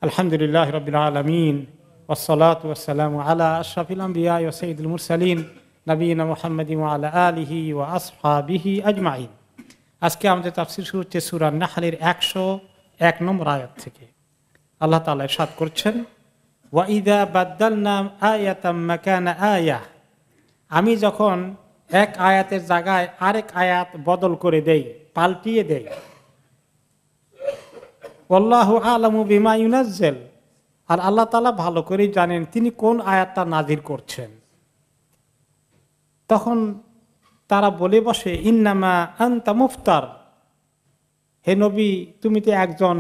আলহামদুলিল্লাহ রাব্বিল আলামিন ওয়াসসালাতু ওয়াসসালামু আলা আশরাফিল আমবিয়া ওয়া সাইয়্যিদুল মুরসালিন নবিয়িনা মুহাম্মাদিন ওয়া আলা আলিহি ওয়া আসহাবিহি আজমাইন। আজকে আমাদের তাফসীর শুরু হচ্ছে সূরা নাহলের 101 নম্বর আয়াত থেকে। আল্লাহ তাআলা ইরশাদ করছেন, ওয়া ইযা বাদদালনা আয়াতাম মাকানা আয়াহ, আমি যখন এক আয়াতের জায়গায় আরেক আয়াত বদল করে দেই, পাল্টিয়ে দেই। আল্লাহু আ'লামু বিমা ইউনাজ্জিল, আর আল্লাহ তাআলা ভালো করেই জানেন তিনি কোন আয়াতটা নাজিল করছেন। তখন তারা বলে বসে, ইন্নামা আনতা মুফতার, হে নবী তুমি তো একজন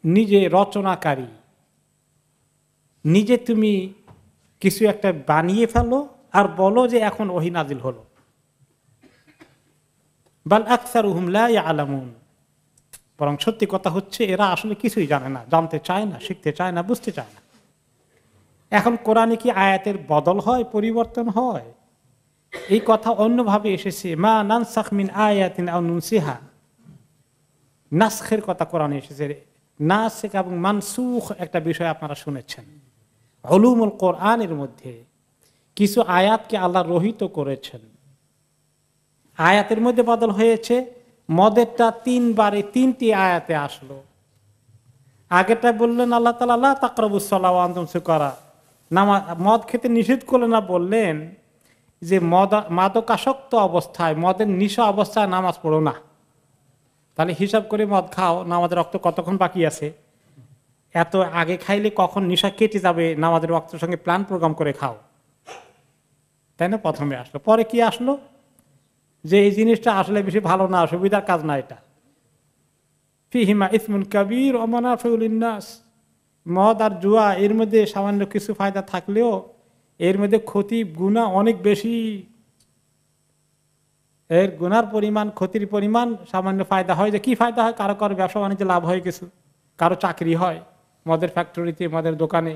নিজে রচনাকারী, নিজে তুমি কিছু একটা বানিয়ে ফেলো আর বলো যে এখন ওহী নাজিল হলো। বাল আকসারুহুম লা ইয়ালামুন, বরং সত্যি কথা হচ্ছে এরা আসলে কিছুই জানে না, জানতে চায় না, শিখতে চায় না, বুঝতে চায় না। এখন কোরআনে কি আয়াতের বদল হয়, পরিবর্তন হয়? এই কথা অন্যভাবে এসেছে, মা নানসাখ মিন আয়াতিন আও নুনসিহা, নাসখের কথা কোরআনে এসেছে। নাসখ এবং মানসুখ একটা বিষয় আপনারা শুনেছেন। উলুমুল কোরআনের মধ্যে কিছু আয়াতকে আল্লাহ রহিত করেছেন, আয়াতের মধ্যে বদল হয়েছে। মদেরটা তিনটি আয়াতে আসলো। আগেরটা বললেন আল্লাহ তাআলা লা তাকরাবুস সালাহ ওয়া আনতুম সুকারা, মদ খেতে নিষেধ করলেন না, বললেন যে মাদকাসক্ত অবস্থায়, মদের নিশা অবস্থায় নামাজ পড়ো না। তাহলে হিসাব করে মদ খাও, নামাজের রক্ত কতক্ষণ বাকি আছে, এত আগে খাইলে কখন নিশা কেটে যাবে, নামাজের রক্তের সঙ্গে প্ল্যান প্রোগ্রাম করে খাও, তাই না? প্রথমে আসলো, পরে কি আসলো যে এই জিনিসটা আসলে বেশি ভালো না, সুবিধার কাজ না, এটা ফিহিমা ইসমুন কাবীর ওয়া মানাফিউ লিন-নাস। মদ আর জুয়া এর মধ্যে সামান্য কিছু ফায়দা থাকলেও এর মধ্যে ক্ষতি গুনাহ অনেক বেশি। এর গুনার পরিমাণ, ক্ষতির পরিমাণ সামান্য ফায়দা হয়। যে কি ফায়দা হয়, কারো কারো ব্যবসা বাণিজ্যে লাভ হয় কিছু, কারো চাকরি হয় মদের ফ্যাক্টরিতে, মদের দোকানে,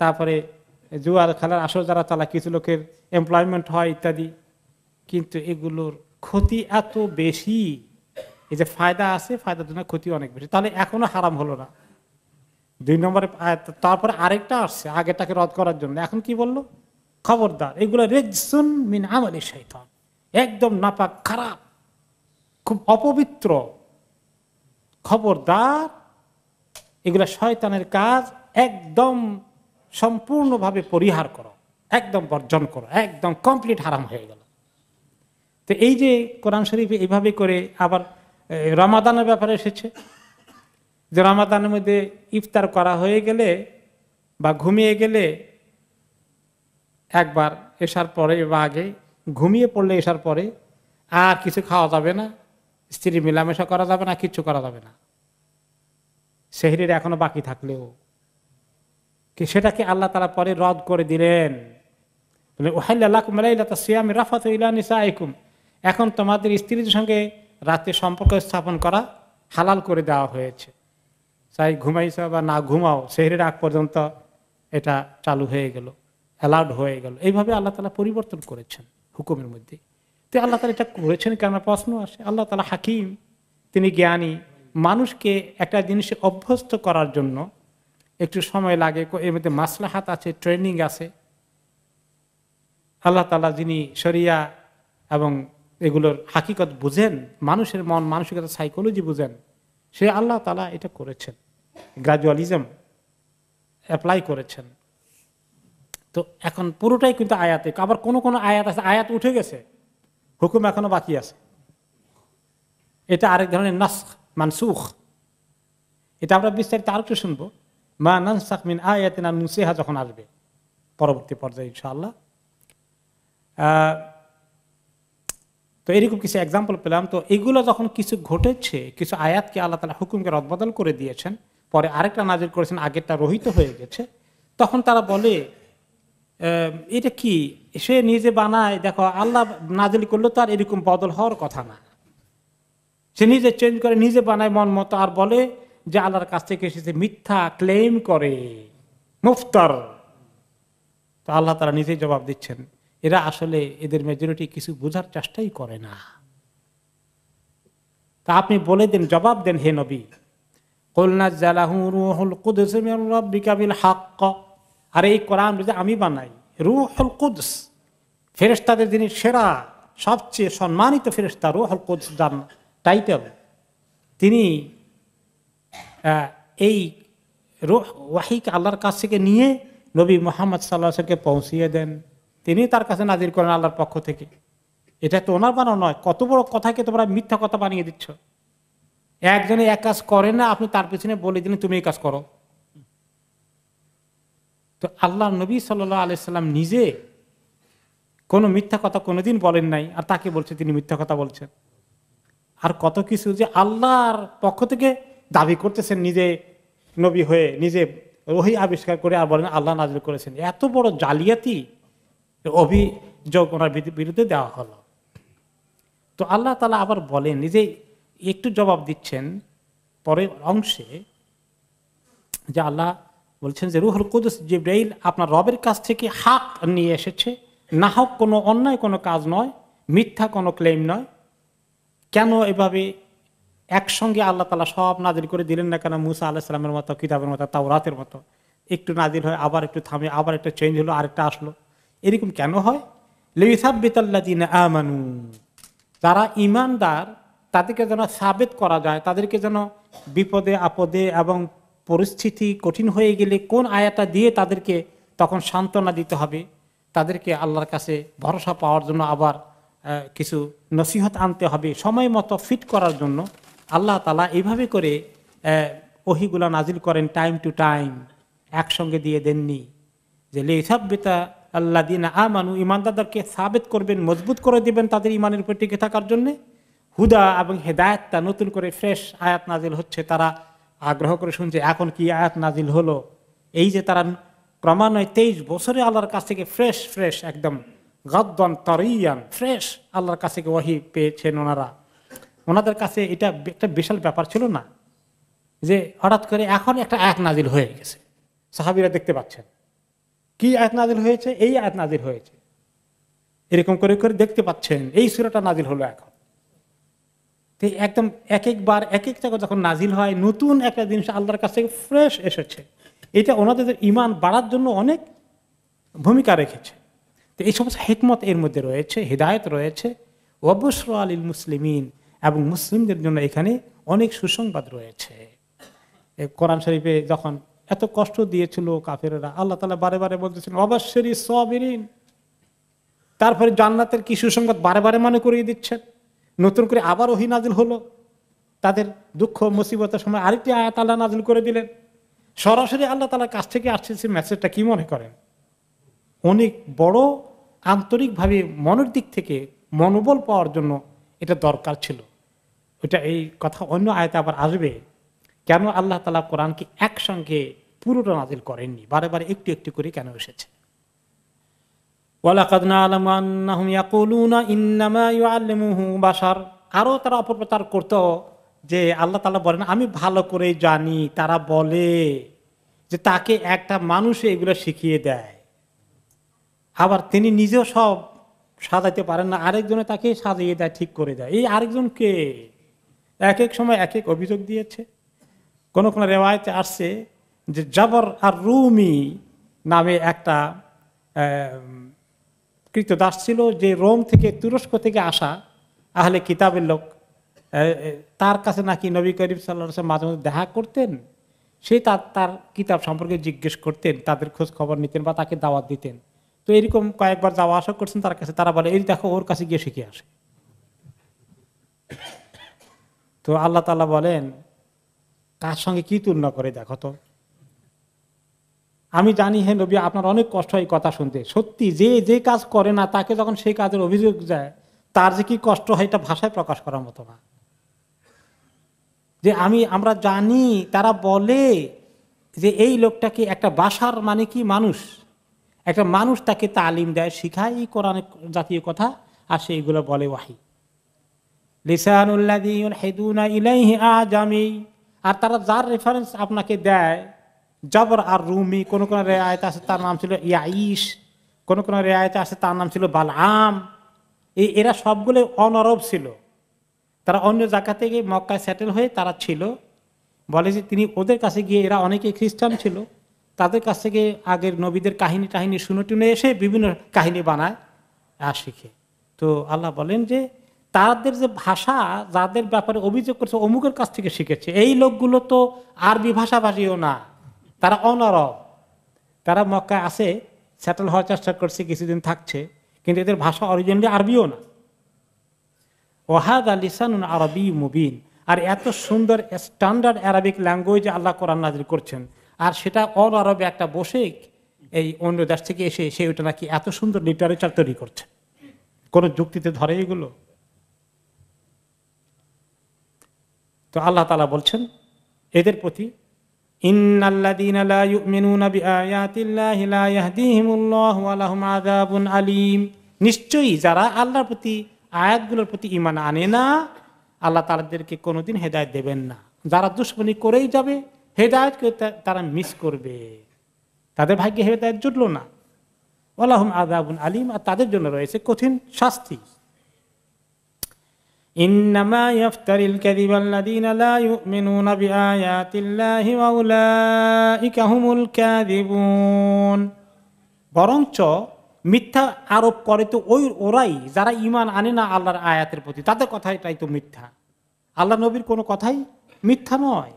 তারপরে জুয়ার খেলার আসর যারা চালায় কিছু লোকের এমপ্লয়মেন্ট হয় ইত্যাদি। কিন্তু এগুলোর ক্ষতি এত বেশি, এই যে ফায়দা আছে ফায়দার জন্য ক্ষতি অনেক বেশি। তাহলে এখনো হারাম হলো না। 2 নম্বরে তারপরে আরেকটা আসছে আগেটাকে রদ করার জন্য। এখন কি বললো? খবরদার, এগুলো রিজসুন মিন আমালি শাইতান, একদম নাপাক, খারাপ, খুব অপবিত্র। খবরদার, এগুলো শয়তানের কাজ, একদম সম্পূর্ণভাবে পরিহার করো, একদম বর্জন করো, একদম কমপ্লিট হারাম হয়ে গেল। তো এই যে কোরআন শরীফে এইভাবে করে আবার রমাদানের ব্যাপারে এসেছে যে রমাদানের মধ্যে ইফতার করা হয়ে গেলে বা ঘুমিয়ে গেলে, একবার এশার পরে বা আগে ঘুমিয়ে পড়লে এশার পরে আর কিছু খাওয়া যাবে না, স্ত্রী মেলামেশা করা যাবে না, কিচ্ছু করা যাবে না, সেহরির এখনো বাকি থাকলেও। কি সেটাকে আল্লাহ তাআলা পরে রদ করে দিলেন। উহিল্লা লাকুম লাইলাতাস সিয়ামি রাফাতু ইলা নিসাইকুম, এখন তোমাদের স্ত্রীদের সঙ্গে রাতে সম্পর্ক স্থাপন করা হালাল করে দেওয়া হয়েছে। চাই ঘুমাইছো বা না ঘুমাও, সেহরির আগ পর্যন্ত এটা চালু হয়ে গেল, অ্যালাউড হয়ে গেল। এইভাবে আল্লাহ তাআলা পরিবর্তন করেছেন হুকুমের মধ্যে। তো আল্লাহ তাআলা এটা করেছেন কেন প্রশ্ন আসে। আল্লাহ তাআলা হাকিম, তিনি জ্ঞানী। মানুষকে একটা জিনিসে অভ্যস্ত করার জন্য একটু সময় লাগে, এর মধ্যে মাসলাহাত আছে, ট্রেনিং আছে। আল্লাহ তাআলা যিনি শরিয়া এবং এগুলোর হাকিকত বুঝেন, মানুষের মন মানসিকতা সাইকোলজি বুঝেন, সে আল্লাহ তাআলা এটা করেছেন, গ্রাজুয়ালিজম অ্যাপ্লাই করেছেন। তো এখন পুরোটাই কিন্তু আয়াতে। আবার কোন কোন আয়াত আছে আয়াত উঠে গেছে, হুকুম এখনো বাকি আছে। এটা আরেক ধরনের নাসখ মানসুখ। এটা আমরা বিস্তারিত আরেকটু শুনবো, মা নানসাখ মিন আয়াতিন আও নুনসিহা যখন আসবে পরবর্তী পর্যায়ে ইনশাআল্লাহ। তো এরকম কিছু এক্সাম্পল পেলাম। তো এগুলো যখন কিছু ঘটেছে, কিছু আয়াতকে আল্লাহ তাআলা হুকুমকে রদবদল করে দিয়েছেন, পরে আরেকটা নাজিল করেছেন, আগেরটা রহিত হয়ে গেছে, তখন তারা বলে এটা কি সে নিজে বানায়, দেখো আল্লাহ নাজিল করলো তার এরকম বদল হওয়ার কথা না, সে নিজে চেঞ্জ করে নিজে বানায় মন মতো, আর বলে যে আল্লাহর কাছ থেকে এসেছে, মিথ্যা ক্লেম করে, মুফতার। তো আল্লাহ তাআলা নিজেই জবাব দিচ্ছেন, এরা আসলে এদের মেজরিটি কিছু বোঝার চেষ্টাই করে না। তা আপনি বলে দেন, জবাব দেন হে নবী, কুল নাযালাহু রূহুল কুদুস মির রাব্বিকা বিল হক। আর এই কোরআন যদি আমি বানাই, রূহুল কুদস ফেরেশতাদের যিনি সেরা সবচেয়ে সম্মানিত ফেরেশতা রূহুল কুদস যার টাইটেল, তিনি এই রূহ ওয়াহিকে আল্লাহর কাছ থেকে নিয়ে নবী মুহাম্মদ সাল্লাল্লাহু আলাইহি ওয়াসাল্লামকে পৌঁছিয়ে দেন। তিনি তার কাছে নাজিল করেন আল্লাহর পক্ষ থেকে। এটা তো ওনার বানানো নয়। কত বড় কথাকে তোমরা মিথ্যা কথা বানিয়ে দিচ্ছ। একজনে এক কাজ করে না, আপনি তার পিছনে বলে দিলেন তুমি এই কাজ করো। তো আল্লাহ নবী সাল্লাল্লাহু আলাইহি সাল্লাম নিজে কোনো মিথ্যা কথা কোনোদিন বলেন নাই, আর তাকে বলছে তিনি মিথ্যা কথা বলছেন। আর কত কিছু যে আল্লাহর পক্ষ থেকে দাবি করতেছেন, নিজে নবী হয়ে নিজে ওহী আবিষ্কার করে আর বলেন আল্লাহ নাজিল করেছেন। এত বড় জালিয়াতি অভিযোগ ওনার বিরুদ্ধে দেওয়া হলো। তো আল্লাহ তাআলা আবার বলেন, নিজে একটু জবাব দিচ্ছেন পরের অংশে, যে আল্লাহ বলছেন যে রূহুল কুদুস জিবরাইল আপনার রবের কাছ থেকে হক নিয়ে এসেছে, না হোক কোনো অন্যায় কোনো কাজ নয়, মিথ্যা কোনো ক্লেম নয়। কেন এভাবে একসঙ্গে আল্লাহ তাআলা সব নাজিল করে দিলেন না কেন? মুসা আলাইহিস সালামের মতো কিতাবের মতো, তাওরাতের মতো একটু নাজিল হয়, আবার একটু থামে, আবার একটা চেঞ্জ হলো, আরেকটা আসলো। এরকম কেন হয়? লিইসাব্বিতাল্লাযিনা আমানু, যারা ঈমানদার তাদেরকে যেন সাবেত করা যায়, তাদেরকে যেন বিপদে আপদে এবং পরিস্থিতি কঠিন হয়ে গেলে কোন আয়াতটা দিয়ে তাদেরকে তখন সান্ত্বনা দিতে হবে, তাদেরকে আল্লাহর কাছে ভরসা পাওয়ার জন্য আবার কিছু নসিহত আনতে হবে, সময় মতো ফিট করার জন্য আল্লাহ তাআলা এইভাবে করে ওহীগুলা নাজিল করেন টাইম টু টাইম, একসঙ্গে দিয়ে দেননি। যে লিসাব্বিতা আল্লাযিনা আমানু, ঈমানদারদেরকে সাবেত করবেন, মজবুত করে দিবেন তাদের ঈমানের উপর টিকে থাকার জন্য। হুদা এবং হেদায়েতটা নতুন করে ফ্রেশ আয়াত নাজিল হচ্ছে, তারা আগ্রহ করে শুনছে এখন কি আয়াত নাজিল হলো। এই যে তারা ক্রমান্বয়ে 23 বছরে আল্লাহর কাছ থেকে ফ্রেশ ফ্রেশ একদম গাদ্দান তারিয়ান ফ্রেশ আল্লাহর কাছ থেকে ওহী পেয়েছেন ওনারা। ওনাদের কাছে এটা একটা বিশাল ব্যাপার ছিল না যে হঠাৎ করে এখন একটা আয়াত নাজিল হয়ে গেছে। সাহাবীরা দেখতে পাচ্ছেন কি আয়াত নাজিল হয়েছে, এই আয়াত নাজিল হয়েছে, এরকম করে করে দেখতে পাচ্ছেন এই সূরাটা নাজিল হলো এখন। তো একদম এক একবার এক এক জায়গা যখন নাজিল হয়, নতুন একটা জিনিস আল্লাহর কাছ থেকে ফ্রেশ এসেছে, এটা ওনাদের ঈমান বাড়ার জন্য অনেক ভূমিকা রেখেছে। তো এই সমস্ত হিকমত এর মধ্যে রয়েছে, হিদায়ত রয়েছে, ওয়াবশরা লিল মুসলিমিন, এবং মুসলিমদের জন্য এখানে অনেক সুসংবাদ রয়েছে। কোরআন শরীফে যখন এত কষ্ট দিয়েছিল কাফেররা, আল্লাহ তাআলা বারে বারে বলতেছেন ওয়াবাশশিরিস সাবিরিন, তারপরে জান্নাতের কি সুসংবাদ বারে বারে মনে করিয়ে দিচ্ছেন। নতুন করে আবার ওহী নাজিল হলো, তাদের দুঃখ মুসিবতের সময় আরেকটি আয়াত আল্লাহ নাজিল করে দিলেন। সরাসরি আল্লাহ তাআলার কাছ থেকে আসছে সেই মেসেজটা, কি মনে করেন? অনেক বড় আন্তরিকভাবে মনের দিক থেকে মনোবল পাওয়ার জন্য এটা দরকার ছিল। ওটা এই কথা অন্য আয়াতে আবার আসবে, কেন আল্লাহ তাআলা কোরআনকে একসঙ্গে পুরোটা নাজিল করেননি, বারে বারে একটু একটু করে কেন এসেছে। ওয়ালাকাদ না'লামু আন্নাহুম ইয়াকুলুনা ইন্নামা ইউআল্লিমুহু বাশার, আরও তারা অপপ্রচার করতো যে আল্লাহ তাআলা বলেন আমি ভালো করে জানি, তারা বলে যে তাকে একটা মানুষ এগুলো শিখিয়ে দেয়, আবার তিনি নিজেও সব সাজাইতে পারেন না, আরেকজনে তাকে সাজিয়ে দেয়, ঠিক করে দেয়। এই আরেকজনকে এক এক সময় এক এক অভিযোগ দিয়েছে। কোন কোন রেওয়ায়েতে আসছে যে জাবর আর রুমি নামে একটা কৃতদাস ছিল, যে রোম থেকে তুরস্ক থেকে আসা আহলে কিতাবের লোক, তার কাছে নাকি নবী করিম সাল্লাল্লাহু আলাইহি ওয়াসাল্লাম মাঝে মাঝে দেখা করতেন। সে তার কিতাব সম্পর্কে জিজ্ঞেস করতেন, তাদের খোঁজ খবর নিতেন বা তাকে দাওয়াত দিতেন। তো এরকম কয়েকবার যাওয়া আসা করছেন তার কাছে, তারা বলে এই দেখো ওর কাছে গিয়ে শিখে আসে। তো আল্লাহ তাআলা বলেন কার সঙ্গে কি তুলনা করে দেখো তো। আমি জানি হে নবী আপনার অনেক কষ্ট হয় কথা শুনতে, সত্যি যে যে কাজ করে না তাকে যখন সেই কাজের অভিযোগ যায় তার যে কি কষ্ট হয় এটা ভাষায় প্রকাশ করার মতো না। যে আমরা জানি তারা বলে যে এই লোকটাকে একটা বাশার মানে কি মানুষ, একটা মানুষ তাকে তালিম দেয়, শিখায় এই কোরআন জাতীয় কথা, আর সেইগুলো বলে ওয়াহি। লিসানুল্লাযী ইউলহিদুনা ইলাইহি আজামি, আর তারা যার রেফারেন্স আপনাকে দেয় জাবর আর রুমি, কোন কোন রিয়ায়েতে আছে তার নাম ছিল ইয়াঈশ, কোন কোন রিয়ায়েতে আছে তার নাম ছিল বালআম। এরা সবগুলো অনরব ছিল, তারা অন্য জায়গা থেকে মক্কায় সেটেল হয়ে তারা ছিল। বলে যে তিনি ওদের কাছে গিয়ে, এরা অনেকে খ্রিস্টান ছিল, তাদের কাছ থেকে আগের নবীদের কাহিনী টাহিনী শুনে টুনে এসে বিভিন্ন কাহিনী বানায় আর শিখে। তো আল্লাহ বলেন যে তাদের যে ভাষা, যাদের ব্যাপারে অভিযোগ করছে অমুকের কাছ থেকে শিখেছে, এই লোকগুলো তো আরবি ভাষাভাষীও না, তারা অনারব, তারা মক্কায় আসে, সেটেল হওয়ার চেষ্টা করছে, কিছুদিন থাকছে, কিন্তু এদের ভাষা অরিজিনালি আরবিও না। ওয়াহাদা লিসানুন আরবি মুবিন, আর এত সুন্দর স্ট্যান্ডার্ড অ্যারাবিক ল্যাঙ্গুয়েজে আল্লাহ কোরআন নাজিল করছেন, আর সেটা অল আরবে একটা বসে এই অন্য দেশ থেকে এসে সে ওটা নাকি এত সুন্দর লিটারেচার তৈরি করছে। কোন যুক্তিতে ধরে এগুলো? তো আল্লাহ তাআলা বলছেন এদের প্রতি, ইন্নাল্লাযীনা লা ইউমিনুনা বিআয়াতিল্লাহি লা ইয়াহদিহিমুল্লাহু ওয়া লাহুম আযাবুন আলীম, নিশ্চয়ই যারা আল্লাহর প্রতি আয়াতগুলোর প্রতি ঈমান আনে না, আল্লাহ তাদেরকে কোনোদিন হেদায়েত দেবেন না। যারা দুশমনী করেই যাবে, হেদায়েতকে তারা মিস করবে, তাদের ভাগ্যে হেদায়েত জুটলো না। ওয়া লাহুম আযাবুন আলীম, আর তাদের জন্য রয়েছে কঠিন শাস্তি। ইন্নামা ইয়াফতারিল কাযিবাল্লাযীনা লা ইউমিনুনা বিআয়াতিল্লাহি ওয়া উলাইকা হুমুল কাযিবুন, বরঞ্চ মিথ্যা আরোপ করে তো ওরাই যারা ঈমান আনে না আল্লাহর আয়াতের প্রতি, তাদের কথাটাই তো মিথ্যা, আল্লাহ নবীর কোনো কথাই মিথ্যা নয়।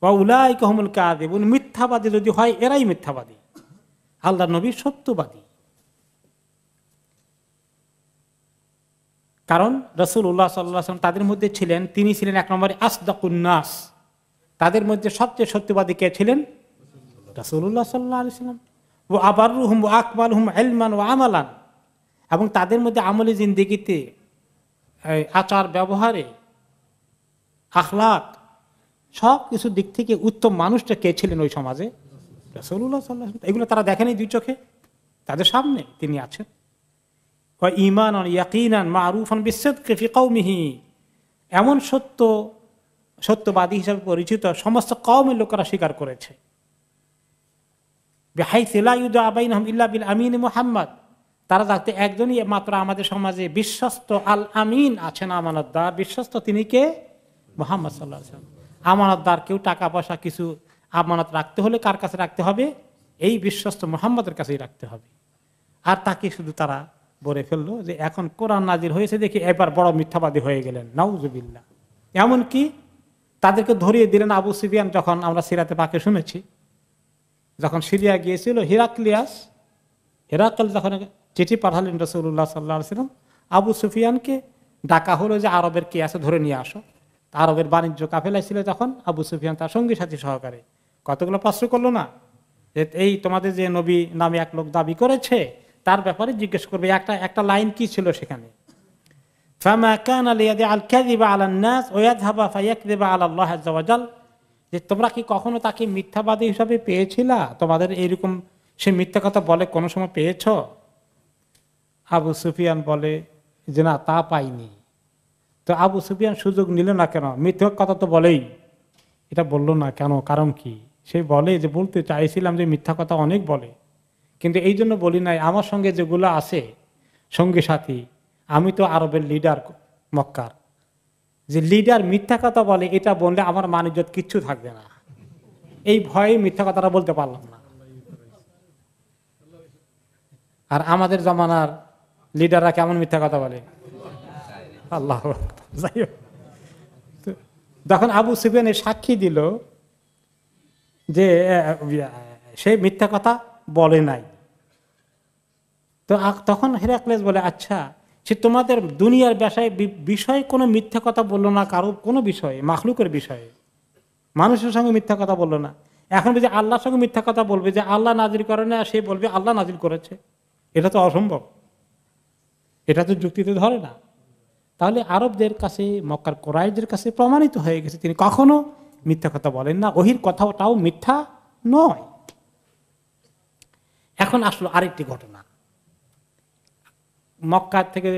ওয়া উলাইকা হুমুল কাযিবুন, মিথ্যাবাদী যদি হয় এরাই মিথ্যাবাদী, আল্লাহ নবীর সত্যবাদী। কারণ রাসূলুল্লাহ সাল্লাল্লাহু আলাইহি ওয়াসাল্লাম তাদের মধ্যে ছিলেন, তিনি ছিলেন এক নম্বরে আসদাকুন নাস, তাদের মধ্যে সবচেয়ে সত্যবাদী কে ছিলেন? রাসূলুল্লাহ সাল্লাল্লাহু আলাইহি ওয়াসাল্লাম। ওয়া আবাররুহুম ওয়া আকমালুহুম ইলমান ওয়া আমালান, এবং তাদের মধ্যে আমলি জিন্দেগিতে, আচার ব্যবহারে, আখলাক, সব কিছু দিক থেকে উত্তম মানুষটা কে ছিলেন ওই সমাজে? রাসূলুল্লাহ সাল্লাল্লাহু আলাইহি ওয়াসাল্লাম। এগুলো তারা দেখেনি দুই চোখে, তাদের সামনে তিনি আছেন। ওয়া ঈমানান ইয়াকিনান মারুফান বিসিদকি ফি কওমিহি, এমন সত্যবাদী হিসেবে পরিচিত সমস্ত কওমের লোকেরা স্বীকার করেছে। বিহাইসি লা ইউদা বাইনাহুম ইল্লা বিল আমিন মুহাম্মদ, তারা যাতে একজনই মাত্র আমাদের সমাজে বিশ্বস্ত আল আমিন আছেন, আমানতদার, বিশ্বস্ত তিনি কে? মুহাম্মদ সাল্লাল্লাহু আলাইহি ওয়াসাল্লাম। আমানতদার কেউ টাকা পয়সা কিছু আমানত রাখতে হলে কার কাছে রাখতে হবে? এই বিশ্বস্ত মুহাম্মদের কাছেই রাখতে হবে। আর তাকে শুধু তারা বলে ফেললো যে এখন কোরআন নাজিল হয়েছে দেখি এবার বড় মিথ্যাবাদী হয়ে গেলেন, নাউজুবিল্লাহ। এমনকি তাদেরকে ধরিয়ে দিলেন আবু সুফিয়ান, যখন আমরা সিরাতে পাকে শুনেছি, যখন সিরিয়া গিয়েছিল হেরাকল যখন চিঠি পাঠালেন রাসূলুল্লাহ সাল্লাল্লাহু আলাইহি ওয়াসাল্লাম, আবু সুফিয়ানকে ডাকা হলো যে আরবের কে আছে ধরে নিয়ে আসো। আরবের বাণিজ্য কাফেলা ছিল তখন, আবু সুফিয়ান তার সঙ্গী সাথী সহকারে কতগুলো প্রশ্ন করলো না, যে এই তোমাদের যে নবী নামে এক লোক দাবি করেছে তার ব্যাপারে জিজ্ঞেস করবে। একটা লাইন কি ছিল সেখানে, ফামা কানা লিয়াদিআল কাযিবা আলান নাস ওয়া ইয়াযহাবা ফায়াকযিবা আলা আল্লাহ আযজা ওয়া জাল, যে তোমরা কি কখনো তাকে মিথ্যাবাদী হিসাবে পেয়েছিলা? তোমাদের এইরকম সে মিথ্যা কথা বলে কোনো সময় পেয়েছ? আবু সুফিয়ান বলে যে না, তা পাইনি। তো আবু সুফিয়ান সুযোগ নিল না কেন? মিথ্যা কথা তো বলেই, এটা বললো না কেন? কারণ কি? সে বলে যে বলতে চাইছিলাম যে মিথ্যা কথা অনেক বলে, কিন্তু এই জন্য বলি নাই, আমার সঙ্গে যেগুলো আছে সঙ্গী সাথী, আমি তো আরবের লিডার মক্কার, যে লিডার মিথ্যা কথা বলে, এটা বললে আমার মান ইজ্জত কিচ্ছু থাকবে না, এই ভয়ে মিথ্যা কথাটা বলতে পারলাম না। আর আমাদের জমানার লিডাররা কেমন মিথ্যা কথা বলে, আল্লাহ। যাই হোক, যখন আবু সুফিয়ান সাক্ষী দিল যে সে মিথ্যা কথা বলে নাই, তো তখন হেরাক্লেস বলে আচ্ছা, সে তোমাদের দুনিয়ার বিষয়ে কোনো মিথ্যা কথা বললো না, কারো কোনো বিষয়ে, মাখলুকের বিষয়ে, মানুষের সঙ্গে মিথ্যা কথা বললো না, এখন বুঝি আল্লাহর সঙ্গে মিথ্যা কথা বলবে যে আল্লাহ নাজিল করে না, সে বলবে আল্লাহ নাজিল করেছে? এটা তো অসম্ভব, এটা তো যুক্তিতে ধরে না। তাহলে আরবদের কাছে, মক্কার কোরাইশদের কাছে প্রমাণিত হয়ে গেছে তিনি কখনো মিথ্যা কথা বলেন না, ওহির কথাটাও মিথ্যা নয়। এখন আসলো আরেকটি ঘটনা, মক্কা থেকে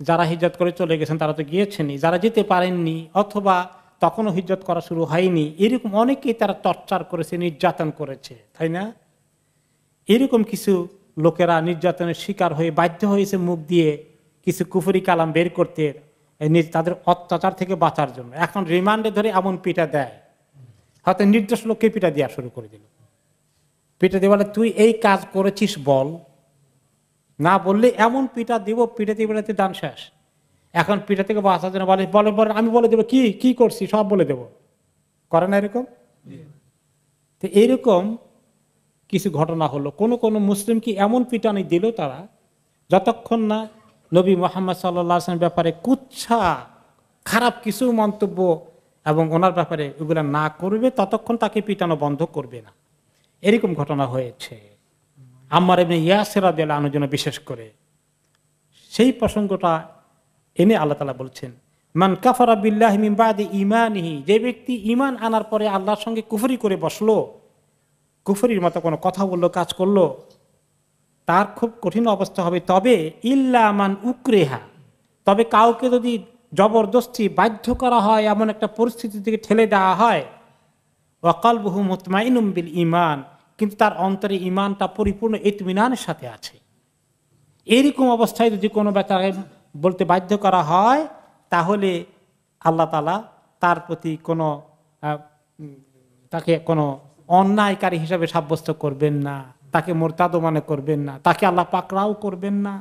যারা হিজরত করে চলে গেছেন তারা তো গিয়েছেনই, যারা যেতে পারেননি অথবা তখনও হিজরত করা শুরু হয়নি, এরকম অনেকেই তারা টর্চার করেছে, নির্যাতন করেছে, তাই না? এরকম কিছু লোকেরা নির্যাতনের শিকার হয়ে বাধ্য হয়েছে মুখ দিয়ে কিছু কুফরি কালাম বের করতে, তাদের অত্যাচার থেকে বাঁচার জন্য। এখন রিমান্ডে ধরে এমন পিটা দেয় হয়তো নির্দোষ লোককে পিটা দেওয়া শুরু করে দিল। পিটা দিয়ে বলে তুই এই কাজ করেছিস বল, না বললে এমন পিটা দিব, পিটাতে পিটাতে দান শেষ। এখন পিঠা থেকে বাঁচার জন্য বলে বলে বলে আমি বলে দেবো কি কি করছি সব বলে দেব, করে না এরকম? তো এইরকম কিছু ঘটনা হলো। কোন কোন মুসলিম কি এমন পিটানি দিল তারা, যতক্ষণ না নবী মুহাম্মদ সাল্লাল্লাহু আলাইহি ওয়াসাল্লামের ব্যাপারে কুচ্ছা খারাপ কিছু মন্তব্য এবং ওনার ব্যাপারে ওগুলা না করবে, ততক্ষণ তাকে পিটানো বন্ধ করবে না। এরকম ঘটনা হয়েছে আম্মার ইবনে ইয়াসির রাদিয়াল্লাহু আনহুর জন্য বিশেষ করে। সেই প্রসঙ্গটা এনে আল্লাহ তাআলা বলছেন, মান কাফারা বিল্লাহি মিন বাদি ঈমানিহি, যে ব্যক্তি ঈমান আনার পরে আল্লাহর সঙ্গে কুফরি করে বসলো, কুফরির মতো কোনো কথা বললো, কাজ করলো, তার খুব কঠিন অবস্থা হবে। তবে ইল্লা মান উকরিহা, তবে কাউকে যদি জবরদস্তি বাধ্য করা হয়, এমন একটা পরিস্থিতির দিকে ঠেলে দেওয়া হয়, ওয়া কলবুহু মুতমাইনুম বিল ঈমান, কিন্তু তার অন্তরে ঈমানটা পরিপূর্ণ ইতমিনানের সাথে আছে, এরকম অবস্থায় যদি কোনো ব্যাপারে বলতে বাধ্য করা হয়, তাহলে আল্লাহ তাআলা তার প্রতি কোনো তাকে কোনো অন্যায়কারী হিসাবে সাব্যস্ত করবেন না, তাকে মুরতাদ মনে করবেন না, তাকে আল্লাহ পাকড়াও করবেন না,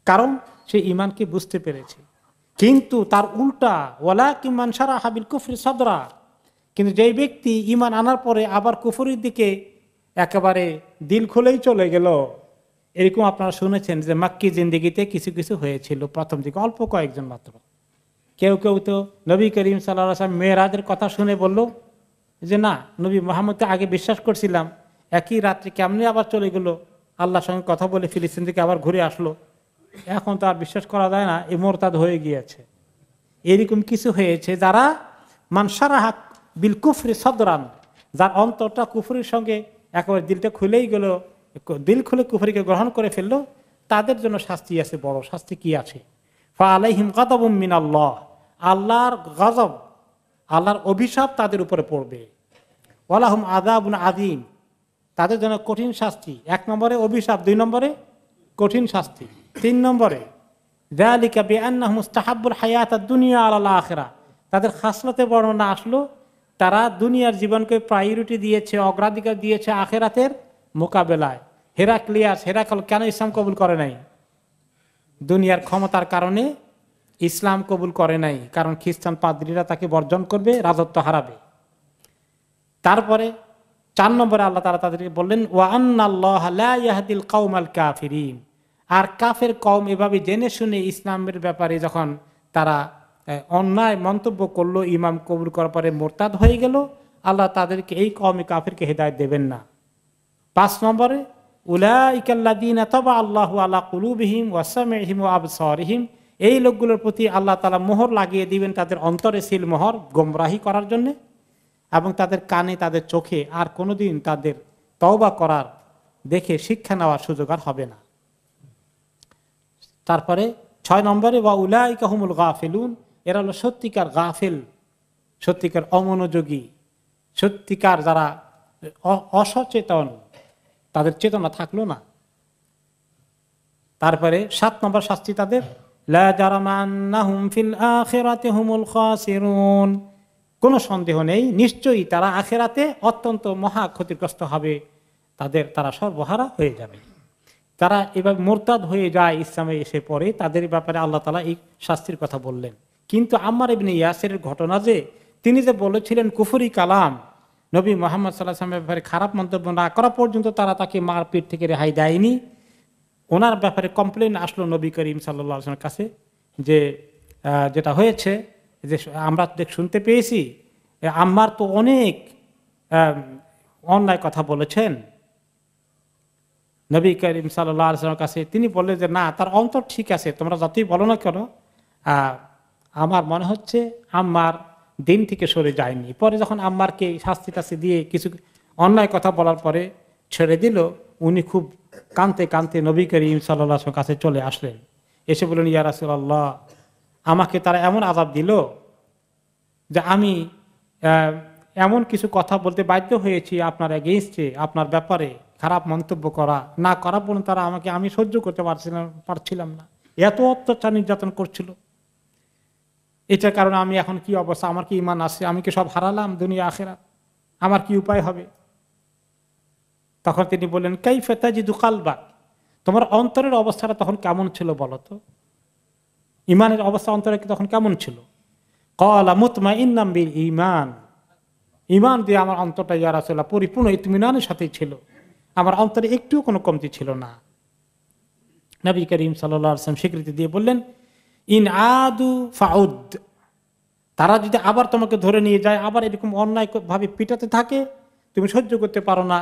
কারণ সে ঈমানকে বুঝতে পেরেছে। কিন্তু তার উল্টা ওয়ালাকিন মান শারাহা বিল কুফরি সাদরা, কিন্তু যেই ব্যক্তি ঈমান আনার পরে আবার কুফরির দিকে একেবারে দিল খুলেই চলে গেল, এরকম আপনারা শুনেছেন যে মাক্কি জিন্দেগিতে কিছু কিছু হয়েছিল প্রথম দিকে, অল্প কয়েকজন মাত্র। কেউ কেউ তো নবী করিম সাল্লাল্লাহু আলাইহি ওয়াসাল্লাম মেরাজের কথা শুনে বলল যে না, নবী মুহাম্মদকে আগে বিশ্বাস করছিলাম, একই রাত্রে কেমনে আবার চলে গেল, আল্লাহর সঙ্গে কথা বলে ফিলিস্তিন থেকে আবার ঘুরে আসলো, এখন তো আর বিশ্বাস করা যায় না, এই মোরতাদ হয়ে গিয়েছে। এরকম কিছু হয়েছে যারা মান শারাহা বিল কুফরি সাদরান, যার অন্তরটা কুফরির সঙ্গে একেবারে দিলটা খুলেই গেল, দিল খুলে কুফরিকে গ্রহণ করে ফেললো, তাদের জন্য শাস্তি আছে, বড় শাস্তি কি আছে। ফালাইহিম গাদাবুম মিনাল্লাহ, আল্লাহর গজব, আল্লাহর অভিশাপ তাদের উপরে পড়বে। ওয়ালাহুম আযাবুন আযীম, তাদের জন্য কঠিন শাস্তি। 1 নম্বরে অভিশাপ, 2 নম্বরে কঠিন শাস্তি, 3 নম্বরে যালিকা বিআন্নাহুম মুস্তাহাব্বুল হায়াতাদ দুনিয়া আলাল আখিরা, তাদের খাসলতে বর্ণনা আসলো তারা দুনিয়ার জীবনকে প্রায়োরিটি দিয়েছে, অগ্রাধিকার দিয়েছে আখিরাতের মোকাবেলায়। হেরাকল কেন ইসলাম কবুল করে নাই? দুনিয়ার ক্ষমতার কারণে ইসলাম কবুল করে নাই, কারণ খ্রিস্টান পাদ্রীরা তাকে বর্জন করবে, রাজত্ব হারাবে। তারপরে 4 নম্বরে আল্লাহ তাআলা তাদেরকে বললেন ওয়া আন্নাল্লাহা লা ইয়াহদিল কওমাল কাফিরিন, আর কাফের কওম এভাবে জেনে শুনে ইসলামের ব্যাপারে যখন তারা অন্যায় মন্তব্য করলো, ইমাম কবুল করার পরে মোরতাদ হয়ে গেল, আল্লাহ তাদেরকে এই কওমে কাফিরকে হেদায়েত দেবেন না। 5 নম্বরে উলাইকাল্লাযীনা তাবা আল্লাহু আলা কুলুবিহিম ওয়া সামিইহিম ওয়া আবসারিহিম, এই লোকগুলোর প্রতি আল্লাহ তাআলা মোহর লাগিয়ে দিবেন, তাদের অন্তরে সিল মোহর গোমরাহি করার জন্য, এবং তাদের কানে, তাদের চোখে আর কোনোদিন তাদের তওবা করার, দেখে শিক্ষা নেওয়ার সুযোগ আর হবে না। তারপরে 6 নম্বরে ওয়া উলাইকা হুমুল গাফিলুন, এরা হলো সত্যিকার গাফিল, সত্যিকার অমনোযোগী, সত্যিকার যারা অসচেতন, তাদের চেতনা থাকলো না। তারপরে 7 নম্বর শাস্তি তাদের লা জারামা আন্নাহুম ফিল আখিরাতি হুমুল খাসিরুন, কোনো সন্দেহ নেই নিশ্চয়ই তারা আখিরাতে অত্যন্ত মহা ক্ষতিগ্রস্ত হবে, তারা সর্বহারা হয়ে যাবে। তারা এবার মোরতাদ হয়ে যায় ইসলামে এসে পড়ে, তাদের ব্যাপারে আল্লাহ তাআলা এই শাস্তির কথা বললেন। কিন্তু আম্মার ইবনে ইয়াসিরের ঘটনা, যে তিনি যে বলেছিলেন কুফরি কালাম, নবী মুহাম্মদ সাল্লাল্লাহু আলাইহি ওয়াসাল্লামের ব্যাপারে খারাপ মন্তব্য না করা পর্যন্ত তারা তাকে মারপিট থেকে রেহাই দেয়নি। ওনার ব্যাপারে কমপ্লেন আসলো নবী করিম সাল্লাল্লাহু আলাইহি ওয়াসাল্লামের কাছে, যে যেটা হয়েছে, যে আমরা শুনতে পেয়েছি আম্মার তো অনেক অন্যায় কথা বলেছেন। নবী করিম সাল্লাল্লাহু আলাইহি ওয়াসাল্লামের কাছে তিনি বললেন যে না, তার অন্তর ঠিক আছে, তোমরা যতই বলো না কেন, আমার মনে হচ্ছে আম্মার দিন থেকে সরে যায়নি। পরে যখন আম্মারকে শাস্তি টাস্তি দিয়ে কিছু অন্যায় কথা বলার পরে ছেড়ে দিল, উনি খুব কাঁদতে কাঁদতে নবী করিম সাল্লাল্লাহু আলাইহি ওয়াসাল্লামের কাছে চলে আসলেন। এসে বললেন ইয়া রাসূলুল্লাহ, আমাকে তারা এমন আযাব দিল যে আমি এমন কিছু কথা বলতে বাধ্য হয়েছি আপনার এগেইনস্টে, আপনার ব্যাপারে খারাপ মন্তব্য করা না করা পর্যন্ত তারা আমাকে, আমি সহ্য করতে পারছিলাম না, এত অত্যাচার নির্যাতন করছিল। এটার কারণে আমি এখন কি অবস্থা, আমার কি ঈমান আছে, আমি কি সব হারালাম দুনিয়া আখিরাত? আমার কি উপায় হবে? তখন তিনি বললেন, কাইফা তাজিদু কালবাক, তোমার অন্তরের অবস্থাটা তখন কেমন ছিল বলো তো, ইমানের অবস্থা অন্তরে তখন কেমন ছিল? ক্বালা মুতমাইন্নাম বিল ঈমান, ঈমান দিয়ে আমার অন্তরটা ইয়া রাসূলুল্লাহ পরিপূর্ণ ইতমিনানের সাথেই ছিল, আমার অন্তরে একটুও কোনো কমতি ছিল না। নবী করিম সাল্লাল্লাহু আলাইহি ওয়াসাল্লাম স্বীকৃতি দিয়ে বললেন, ইন আদু ফাউদ, তারা যদি আবার তোমাকে ধরে নিয়ে যায়, আবার এরকম অন্যায় ভাবে পিটাতে থাকে, তুমি সহ্য করতে পারো না,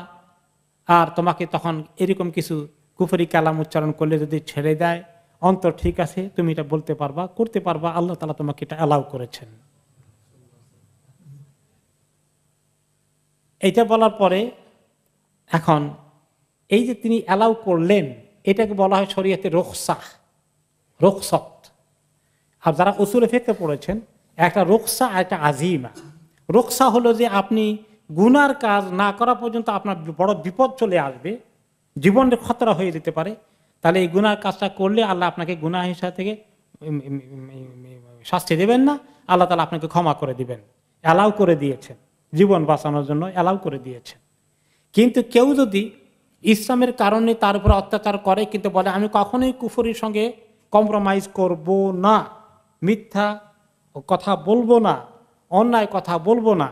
আর তোমাকে তখন এরকম কিছু কুফরি কালাম উচ্চারণ করলে যদি ছেড়ে দেয়, অন্তর ঠিক আছে, তুমি এটা বলতে পারবা, করতে পারবা, আল্লাহ তাআলা তোমাকে এটা অ্যালাউ করেছেন। এইটা বলার পরে এখন এই যে তিনি অ্যালাউ করলেন, এটাকে বলা হয় শরীয়তে রুখসাহ, রুখসত। আর যারা উসুলে ফিকহ পড়েছেন, একটা রুখসা আর একটা আজিমা। রুখসা হলো যে আপনি গুনার কাজ না করা পর্যন্ত আপনার বড় বিপদ চলে আসবে, জীবনের খতরা হয়ে যেতে পারে, তাহলে এই গুনার কাজটা করলে আল্লাহ আপনাকে গুনাহ হিসাব থেকে শাস্তি দেবেন না, আল্লাহ তাআলা আপনাকে ক্ষমা করে দিবেন, অ্যালাউ করে দিয়েছেন, জীবন বাঁচানোর জন্য অ্যালাউ করে দিয়েছেন। কিন্তু কেউ যদি ইসলামের কারণে তার উপর অত্যাচার করে, কিন্তু বলে আমি কখনোই কুফরির সঙ্গে কম্প্রোমাইজ করব না, মিথ্যা কথা বলবো না, অন্যায় কথা বলবো না,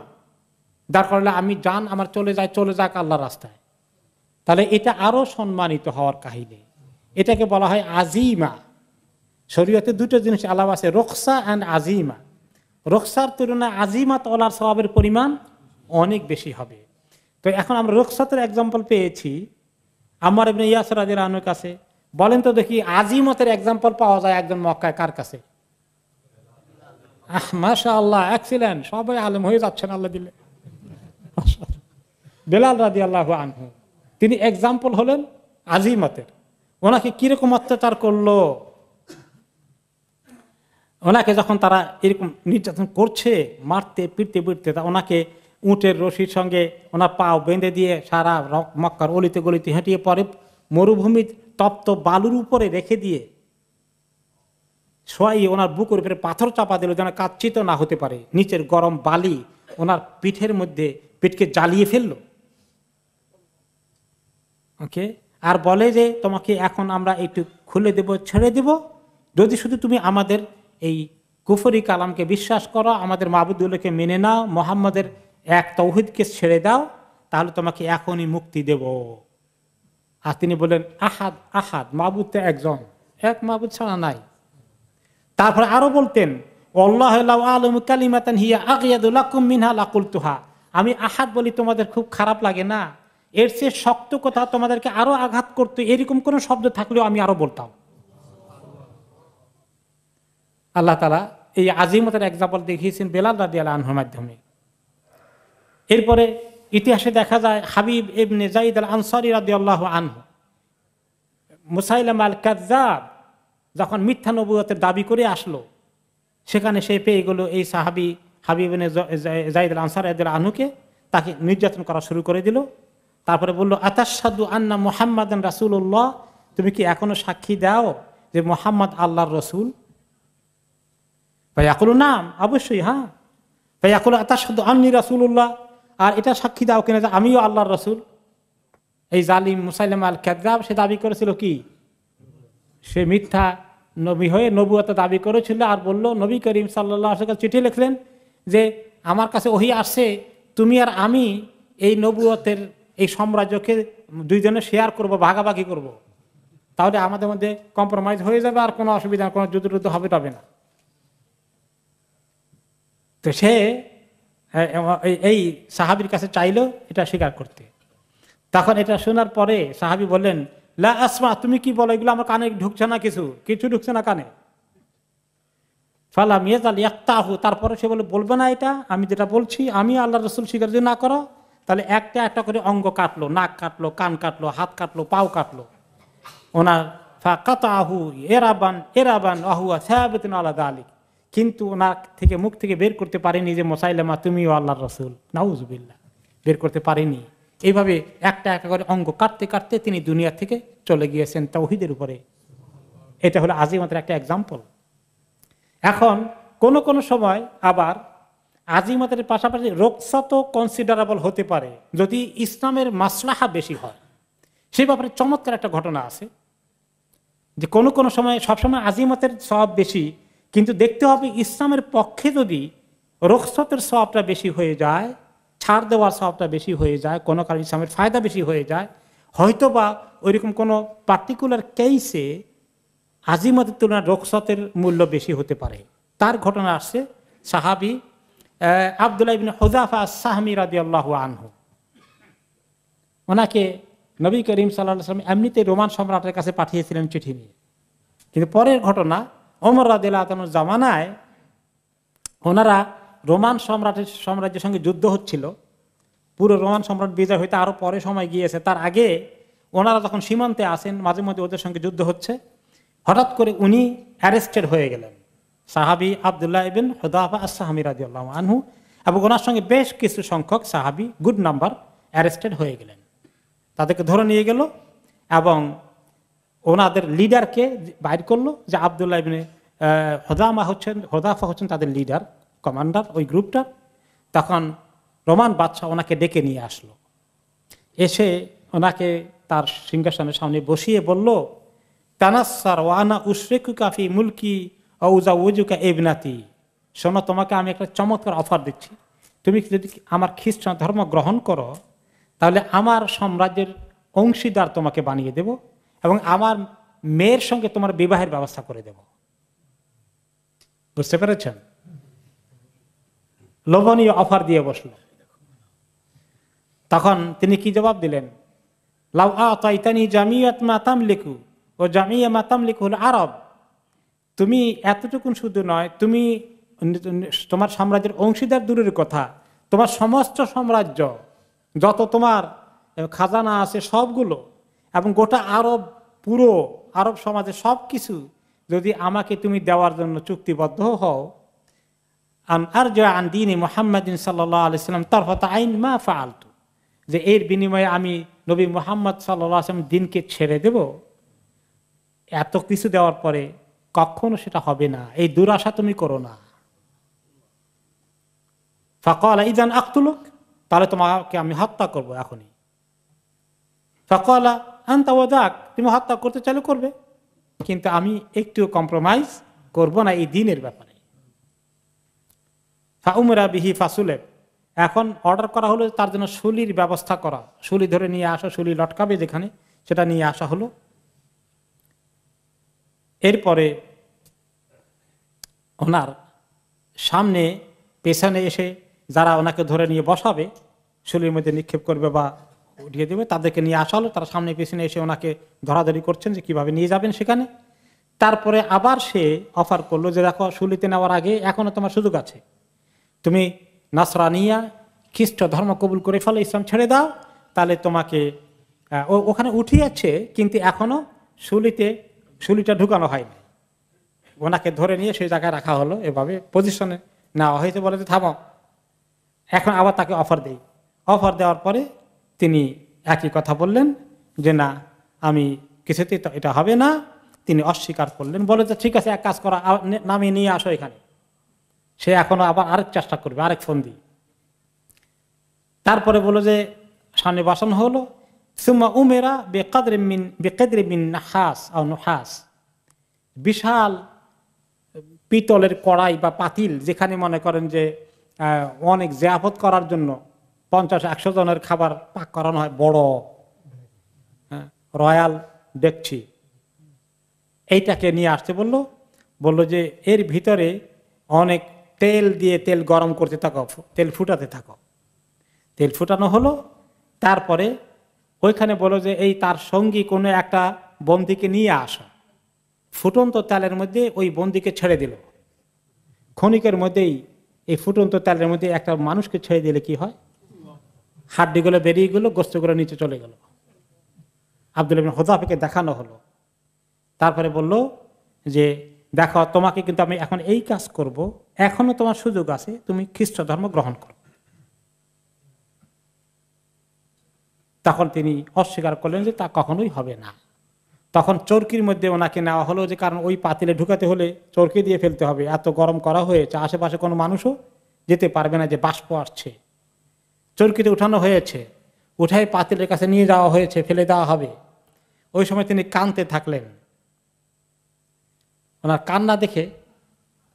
দরকার হলে আমি জান আমার চলে যায়, চলে যাক আল্লাহর রাস্তায়, তাহলে এটা আরো সম্মানিত হওয়ার কাহিনী। এটাকে বলা হয় আজিমা। শরীয়তে দুটো জিনিস আলাদা আছে, রুখসা এন্ড আজিমা। রুখসার তুলনায় আজিমাত ওলার সওয়াবের পরিমাণ অনেক বেশি হবে। তো এখন আমরা রুখসাতের এক্সাম্পল পেয়েছি আম্মার ইবনে ইয়াসির রাদিয়াল্লাহু আনহুর কাছে। বলেন তো দেখি আজিমতের এক্সাম্পল পাওয়া যায় একজন মক্কায় কার কাছে? মাশাআল্লাহ, এক্সিলেন্ট, সবাই আলেম হয়ে যাচ্ছেন আল্লাহ দিলে। বেলাল রাদিয়াল্লাহু আনহু, তিনি এক্সাম্পল হলেন আজিমতের। ওনাকে কিরকম অত্যাচার করলো, ওনাকে যখন তারা এরকম নির্যাতন করছে, মারতে পিটতে পিটতে, ওনাকে উটের রশির সঙ্গে ওনার পাও বেঁধে দিয়ে সারা মক্কার অলিতে গলিতে হেঁটিয়ে পরে মরুভূমির তপ্ত বালুর উপরে রেখে দিয়ে শোয়াই ওনার বুকের উপরে পাথর চাপা দিল যেন কাচ্চিত না হতে পারে, নিচের গরম বালি ওনার পিঠের মধ্যে পিঠকে জ্বালিয়ে ফেললো। ওকে, আর বলে যে তোমাকে এখন আমরা একটু খুলে দেব, ছেড়ে দেব, যদি শুধু তুমি আমাদের এই কুফরি কালামকে বিশ্বাস করো, আমাদের মাবুদুল্লাহকে মেনে নাও, মোহাম্মদের এক তৌহিদকে ছেড়ে দাও, তাহলে তোমাকে এখনই মুক্তি দেব। আর তিনি বলেন আহাদ আহাদ, মাবুদ তো একজন, এক মাবুদ ছাড়া নাই। তারপরে আরো বলতেন আল্লাহু আ'লামু কালিমাতান হিয়া আগয়াদু লাকুম মিনহা লাকুলতুহা, আমি আহাদ বলি তোমাদের খুব খারাপ লাগে না, এর চেয়ে শক্ত কথা তোমাদেরকে আরো আঘাত করতে এরকম কোন শব্দ থাকলেও আমি আরো বলতাম। আল্লাহ তাআলা এই আজিমতের এক্সাম্পল দেখিয়েছেন বেলাল রাদিয়াল্লাহু আনহুর মাধ্যমে। এরপরে ইতিহাসে দেখা যায় হাবিব ইবনে যায়েদ আল আনসারী রাদিয়াল্লাহু আনহু, মুসাইলামা আল কাযযাব যখন মিথ্যা নবুয়তের দাবি করে আসলো, সেখানে সে পেয়ে গেল এই সাহাবী হাবিব ইবনে যায়েদ আল আনসারী রাদিয়াল্লাহু আনহুকে, তাকে নির্যাতন করা শুরু করে দিল। তারপরে বলল আতাশহাদু আন্না মুহাম্মাদান রাসূলুল্লাহ, তুমি কি এখনো সাক্ষী দাও যে মুহাম্মদ আল্লাহর রাসূল? ফায়াকুলু নাম, অবশ্যই হ্যাঁ। ফায়াকুলু আতাশহাদু আন্নী রাসূলুল্লাহ, আর এটা সাক্ষী দাও কিনা যে আমিও আল্লাহর রাসূল? এই জালিম মুসাইলামা আল কাযযাব সে দাবি করেছিল কি, সে মিথ্যা নবী হয়ে নবুয়ত দাবি করেছিল, আর বলল নবী করিম সাল্লাল্লাহু আলাইহি ওয়াসাল্লাম চিঠি লিখলেন যে আমার কাছে ওহী আসছে, তুমি আর আমি এই নবুয়তের এই সাম্রাজ্যকে দুইজনে শেয়ার করব, ভাগাভাগি করব, তাহলে আমাদের মধ্যে কম্প্রোমাইজ হয়ে যাবে, আর কোনো অসুবিধা, কোনো যুদ্ধ হবে না। তো সে এই সাহাবীর কাছে চাইলো এটা স্বীকার করতে। তখন এটা শোনার পরে সাহাবী বললেন লা আসমা, তুমি কি বলো, এগুলো আমার কানে ঢুকছে না, কিছু ঢুকছে না কানে। ফালাম ইয়াজাল ইয়াক্তাহু, তারপরে সে বলবে না এটা আমি যেটা বলছি, আমি আল্লাহর রাসূল স্বীকার যদি না করো, তাহলে একটা একটা করে অঙ্গ কাটলো, নাক কাটলো, কান কাটলো, হাত কাটলো, পাও কাটলো ওনার। ফাকাতাহু ইরাবান ইরাবান ওয়া হুয়া সাবিতুন আলা যালিক, কিন্তু ওনার থেকে মুখ থেকে বের করতে পারেনি যে মুসাইলামা তুমিও আল্লাহর রাসূল, নাউযুবিল্লাহ, বের করতে পারেনি। এইভাবে একটা একটা করে অঙ্গ কাটতে কাটতে তিনি দুনিয়া থেকে চলে গিয়েছেন তাওহীদের উপরে। এটা হলো আজিমতের একটা এক্সাম্পল। এখন কোন কোন সময় আবার আজিমতের পাশাপাশি রুখসাতও কনসিডারেবল হতে পারে যদি ইসলামের মাসলাহা বেশি হয়। সেই ব্যাপারে চমৎকার একটা ঘটনা আছে যে কোনো কোনো সময় সবসময় আজিমতের সওয়াব বেশি, কিন্তু দেখতে হবে ইসলামের পক্ষে যদি রুখসাতের সওয়াবটা বেশি হয়ে যায়, ছাড় দেওয়ার সওয়াবটা বেশি হয়ে যায়, কোনো কারণে ইসলামের ফায়দা বেশি হয়ে যায়, হয়তো বা ওইরকম কোনো পার্টিকুলার কেসে আজিমতের তুলনায় রুখসাতের মূল্য বেশি হতে পারে। তার ঘটনা আসছে সাহাবী আব্দুল্লাহ ইবনে হুযাফা আস-সাহমী রাদিয়াল্লাহু আনহু। ওনাকে নবী করিম সাল্লাল্লাহু আলাইহি ওয়াসাল্লাম এমনিতে রোমান সম্রাটের কাছে পাঠিয়েছিলেন চিঠি নিয়ে, কিন্তু পরের ঘটনা ওমর রাদিয়াল্লাহু তাআলার জামানায় ওনারা রোমান সাম্রাজ্যের সঙ্গে যুদ্ধ হচ্ছিল। পুরো রোমান সম্রাট বিজয় হইতে আরো পরে সময় গিয়েছে, তার আগে ওনারা যখন সীমান্তে আসেন মাঝে মধ্যে ওদের সঙ্গে যুদ্ধ হচ্ছে, হঠাৎ করে উনি অ্যারেস্টেড হয়ে গেলেন, সাহাবী আব্দুল্লাহ ইবনে হুযাফা আস-সাহমী রাদিয়াল্লাহু আনহু, এবং ওনার সঙ্গে বেশ কিছু সংখ্যক সাহাবী গুড নাম্বার অ্যারেস্টেড হয়ে গেলেন। তাদেরকে ধরে নিয়ে গেল এবং ওনাদের লিডারকে বাইর করলো যে আব্দুল্লাহ ইবনে হুযাফা হচ্ছেন তাদের লিডার, কমান্ডার ওই গ্রুপটার। তখন রোমান বাদশাহ ওনাকে ডেকে নিয়ে আসলো, এসে ওনাকে তার সিংহাসনের সামনে বসিয়ে বলল, তানাসসার ওয়ানা উশরিকুকা ফি মুলকি আউজাউজুকা ইবনাতি, শোনো তোমাকে আমি একটা চমৎকার অফার দিচ্ছি, তুমি যদি আমার খ্রিস্টান ধর্ম গ্রহণ করো তাহলে আমার সাম্রাজ্যের অংশীদার তোমাকে বানিয়ে দেব এবং আমার মেয়ের সঙ্গে তোমার বিবাহের ব্যবস্থা করে দেব। বুঝতে পেরেছেন? লোভনীয় অফার দিয়ে বসলো। তখন তিনি কি জবাব দিলেন? লাউ আতাইতানি জামিয়াত মা তামলিকু ও জামিয়া মা তামলিকুল আরব, তুমি এতটুকুন শুধু নয়, তুমি তোমার সাম্রাজ্যের অংশীদার দূরের কথা, তোমার সমস্ত সাম্রাজ্য যত তোমার খাজানা আছে সবগুলো এবং গোটা আরব, পুরো আরব সমাজে সব কিছু যদি আমাকে তুমি দেওয়ার জন্য চুক্তিবদ্ধ হও, আন দীনি মুহাম্মাদিন সাল্লাল্লাহু আলাইহি সাল্লাম তারফাত আইন মা ফাআলতু, যে এর বিনিময়ে আমি নবী মুহাম্মদ সাল্লাল্লাহু আলাইহি সাল্লাম দিনকে ছেড়ে দেব, এত কিছু দেওয়ার পরে কখনো সেটা হবে না, এই দুরাশা তুমি করো না। ফাকালা ইযান আকতুলুক, তাহলে তোমাকে আমি হত্যা করবো এখনই। ফাকালা আনতা ওয়াদাক, তুমি হত্যা করতে চাইলে করবে, কিন্তু আমি একটু কম্প্রোমাইজ করব না এই দিনের ব্যাপারে। ফাউমরা বিহি ফাসুলেব, এখন অর্ডার করা হলো তার জন্য শুলির ব্যবস্থা করা, শুলি ধরে নিয়ে আসা, শুলি লটকাবে যেখানে সেটা নিয়ে আসা হলো। এরপরে ওনার সামনে পেছনে এসে যারা ওনাকে ধরে নিয়ে বসাবে, শুলির মধ্যে নিক্ষেপ করবে বা উঠিয়ে দেবে, তাদেরকে নিয়ে আসা হলো। তারা সামনে পেছনে এসে ওনাকে ধরাধরি করছেন যে কিভাবে নিয়ে যাবেন সেখানে। তারপরে আবার সে অফার করলো যে দেখো, শুলিতে নেওয়ার আগে এখনো তোমার সুযোগ আছে, তুমি নাসরানিয়া খ্রিস্ট ধর্ম কবুল করে ফেলো, ইসলাম ছেড়ে দাও, তাহলে তোমাকে ওখানে উঠিয়েছে, কিন্তু এখনো শুলিটা ঢুকানো হয়নি। ওনাকে ধরে নিয়ে সেই জায়গায় রাখা হলো, এভাবে পজিশনে নেওয়া হয়েছে, বলে যে থামো। এখন আবার তাকে অফার দেই, অফার দেওয়ার পরে তিনি একই কথা বললেন যে না, আমি কিছুতেই এটা হবে না। তিনি অস্বীকার করলেন, বলে যে ঠিক আছে, এক কাজ করা, নামিয়ে নিয়ে আসো এখানে। সে এখনো আবার আরেক চেষ্টা করবে, আরেক ফন্দি। তারপরে বলল যে সামনে বসানো হলো, সুম্মা উমেরা বেকাদরে মিন নাহাস আও নুহাস, বিশাল পিতলের কড়াই বা পাতিল, যেখানে মনে করেন যে অনেক জিয়াফত করার জন্য 50-100 জনের খাবার পাক করানো হয়, বড় রয়্যাল ডেকচি, এইটাকে নিয়ে আসতে বললো যে এর ভিতরে অনেক তেল দিয়ে তেল গরম করতে থাকো, তেল ফুটাতে থাকো। তেল ফুটানো হলো, তারপরে ওইখানে বললো যে এই তার সঙ্গী কোনো একটা বন্দীকে নিয়ে আসো। ফুটন্ত তেলের মধ্যে ওই বন্দীকে ছেড়ে দিল। ক্ষণিকের মধ্যেই এই ফুটন্ত তেলের মধ্যে একটা মানুষকে ছেড়ে দিলে কি হয়, হাড্ডিগুলো বেরিয়ে গেল, গোস্তগুলো নিচে চলে গেল। আব্দুল্লাহ ইবনে হুযাফাকে দেখানো হলো। তারপরে বলল যে দেখো, তোমাকে কিন্তু আমি এখন এই কাজ করব, এখনো তোমার সুযোগ আছে, তুমি খ্রিস্ট ধর্ম গ্রহণ করো। তখন তিনি অস্বীকার করলেন যে তা কখনোই হবে না। তখন চরকির মধ্যে ওনাকে নেওয়া হলো, যে কারণ ওই পাতিলে ঢুকাতে হলে চরকি দিয়ে ফেলতে হবে, এত গরম করা হয়েছে, আশেপাশে কোনো মানুষও যেতে পারবে না, যে বাষ্প আসছে। চরকিতে উঠানো হয়েছে, উঠাই পাতিলের কাছে নিয়ে যাওয়া হয়েছে, ফেলে দেওয়া হবে। ওই সময় তিনি কাঁদতে থাকলেন। ওনার কান্না দেখে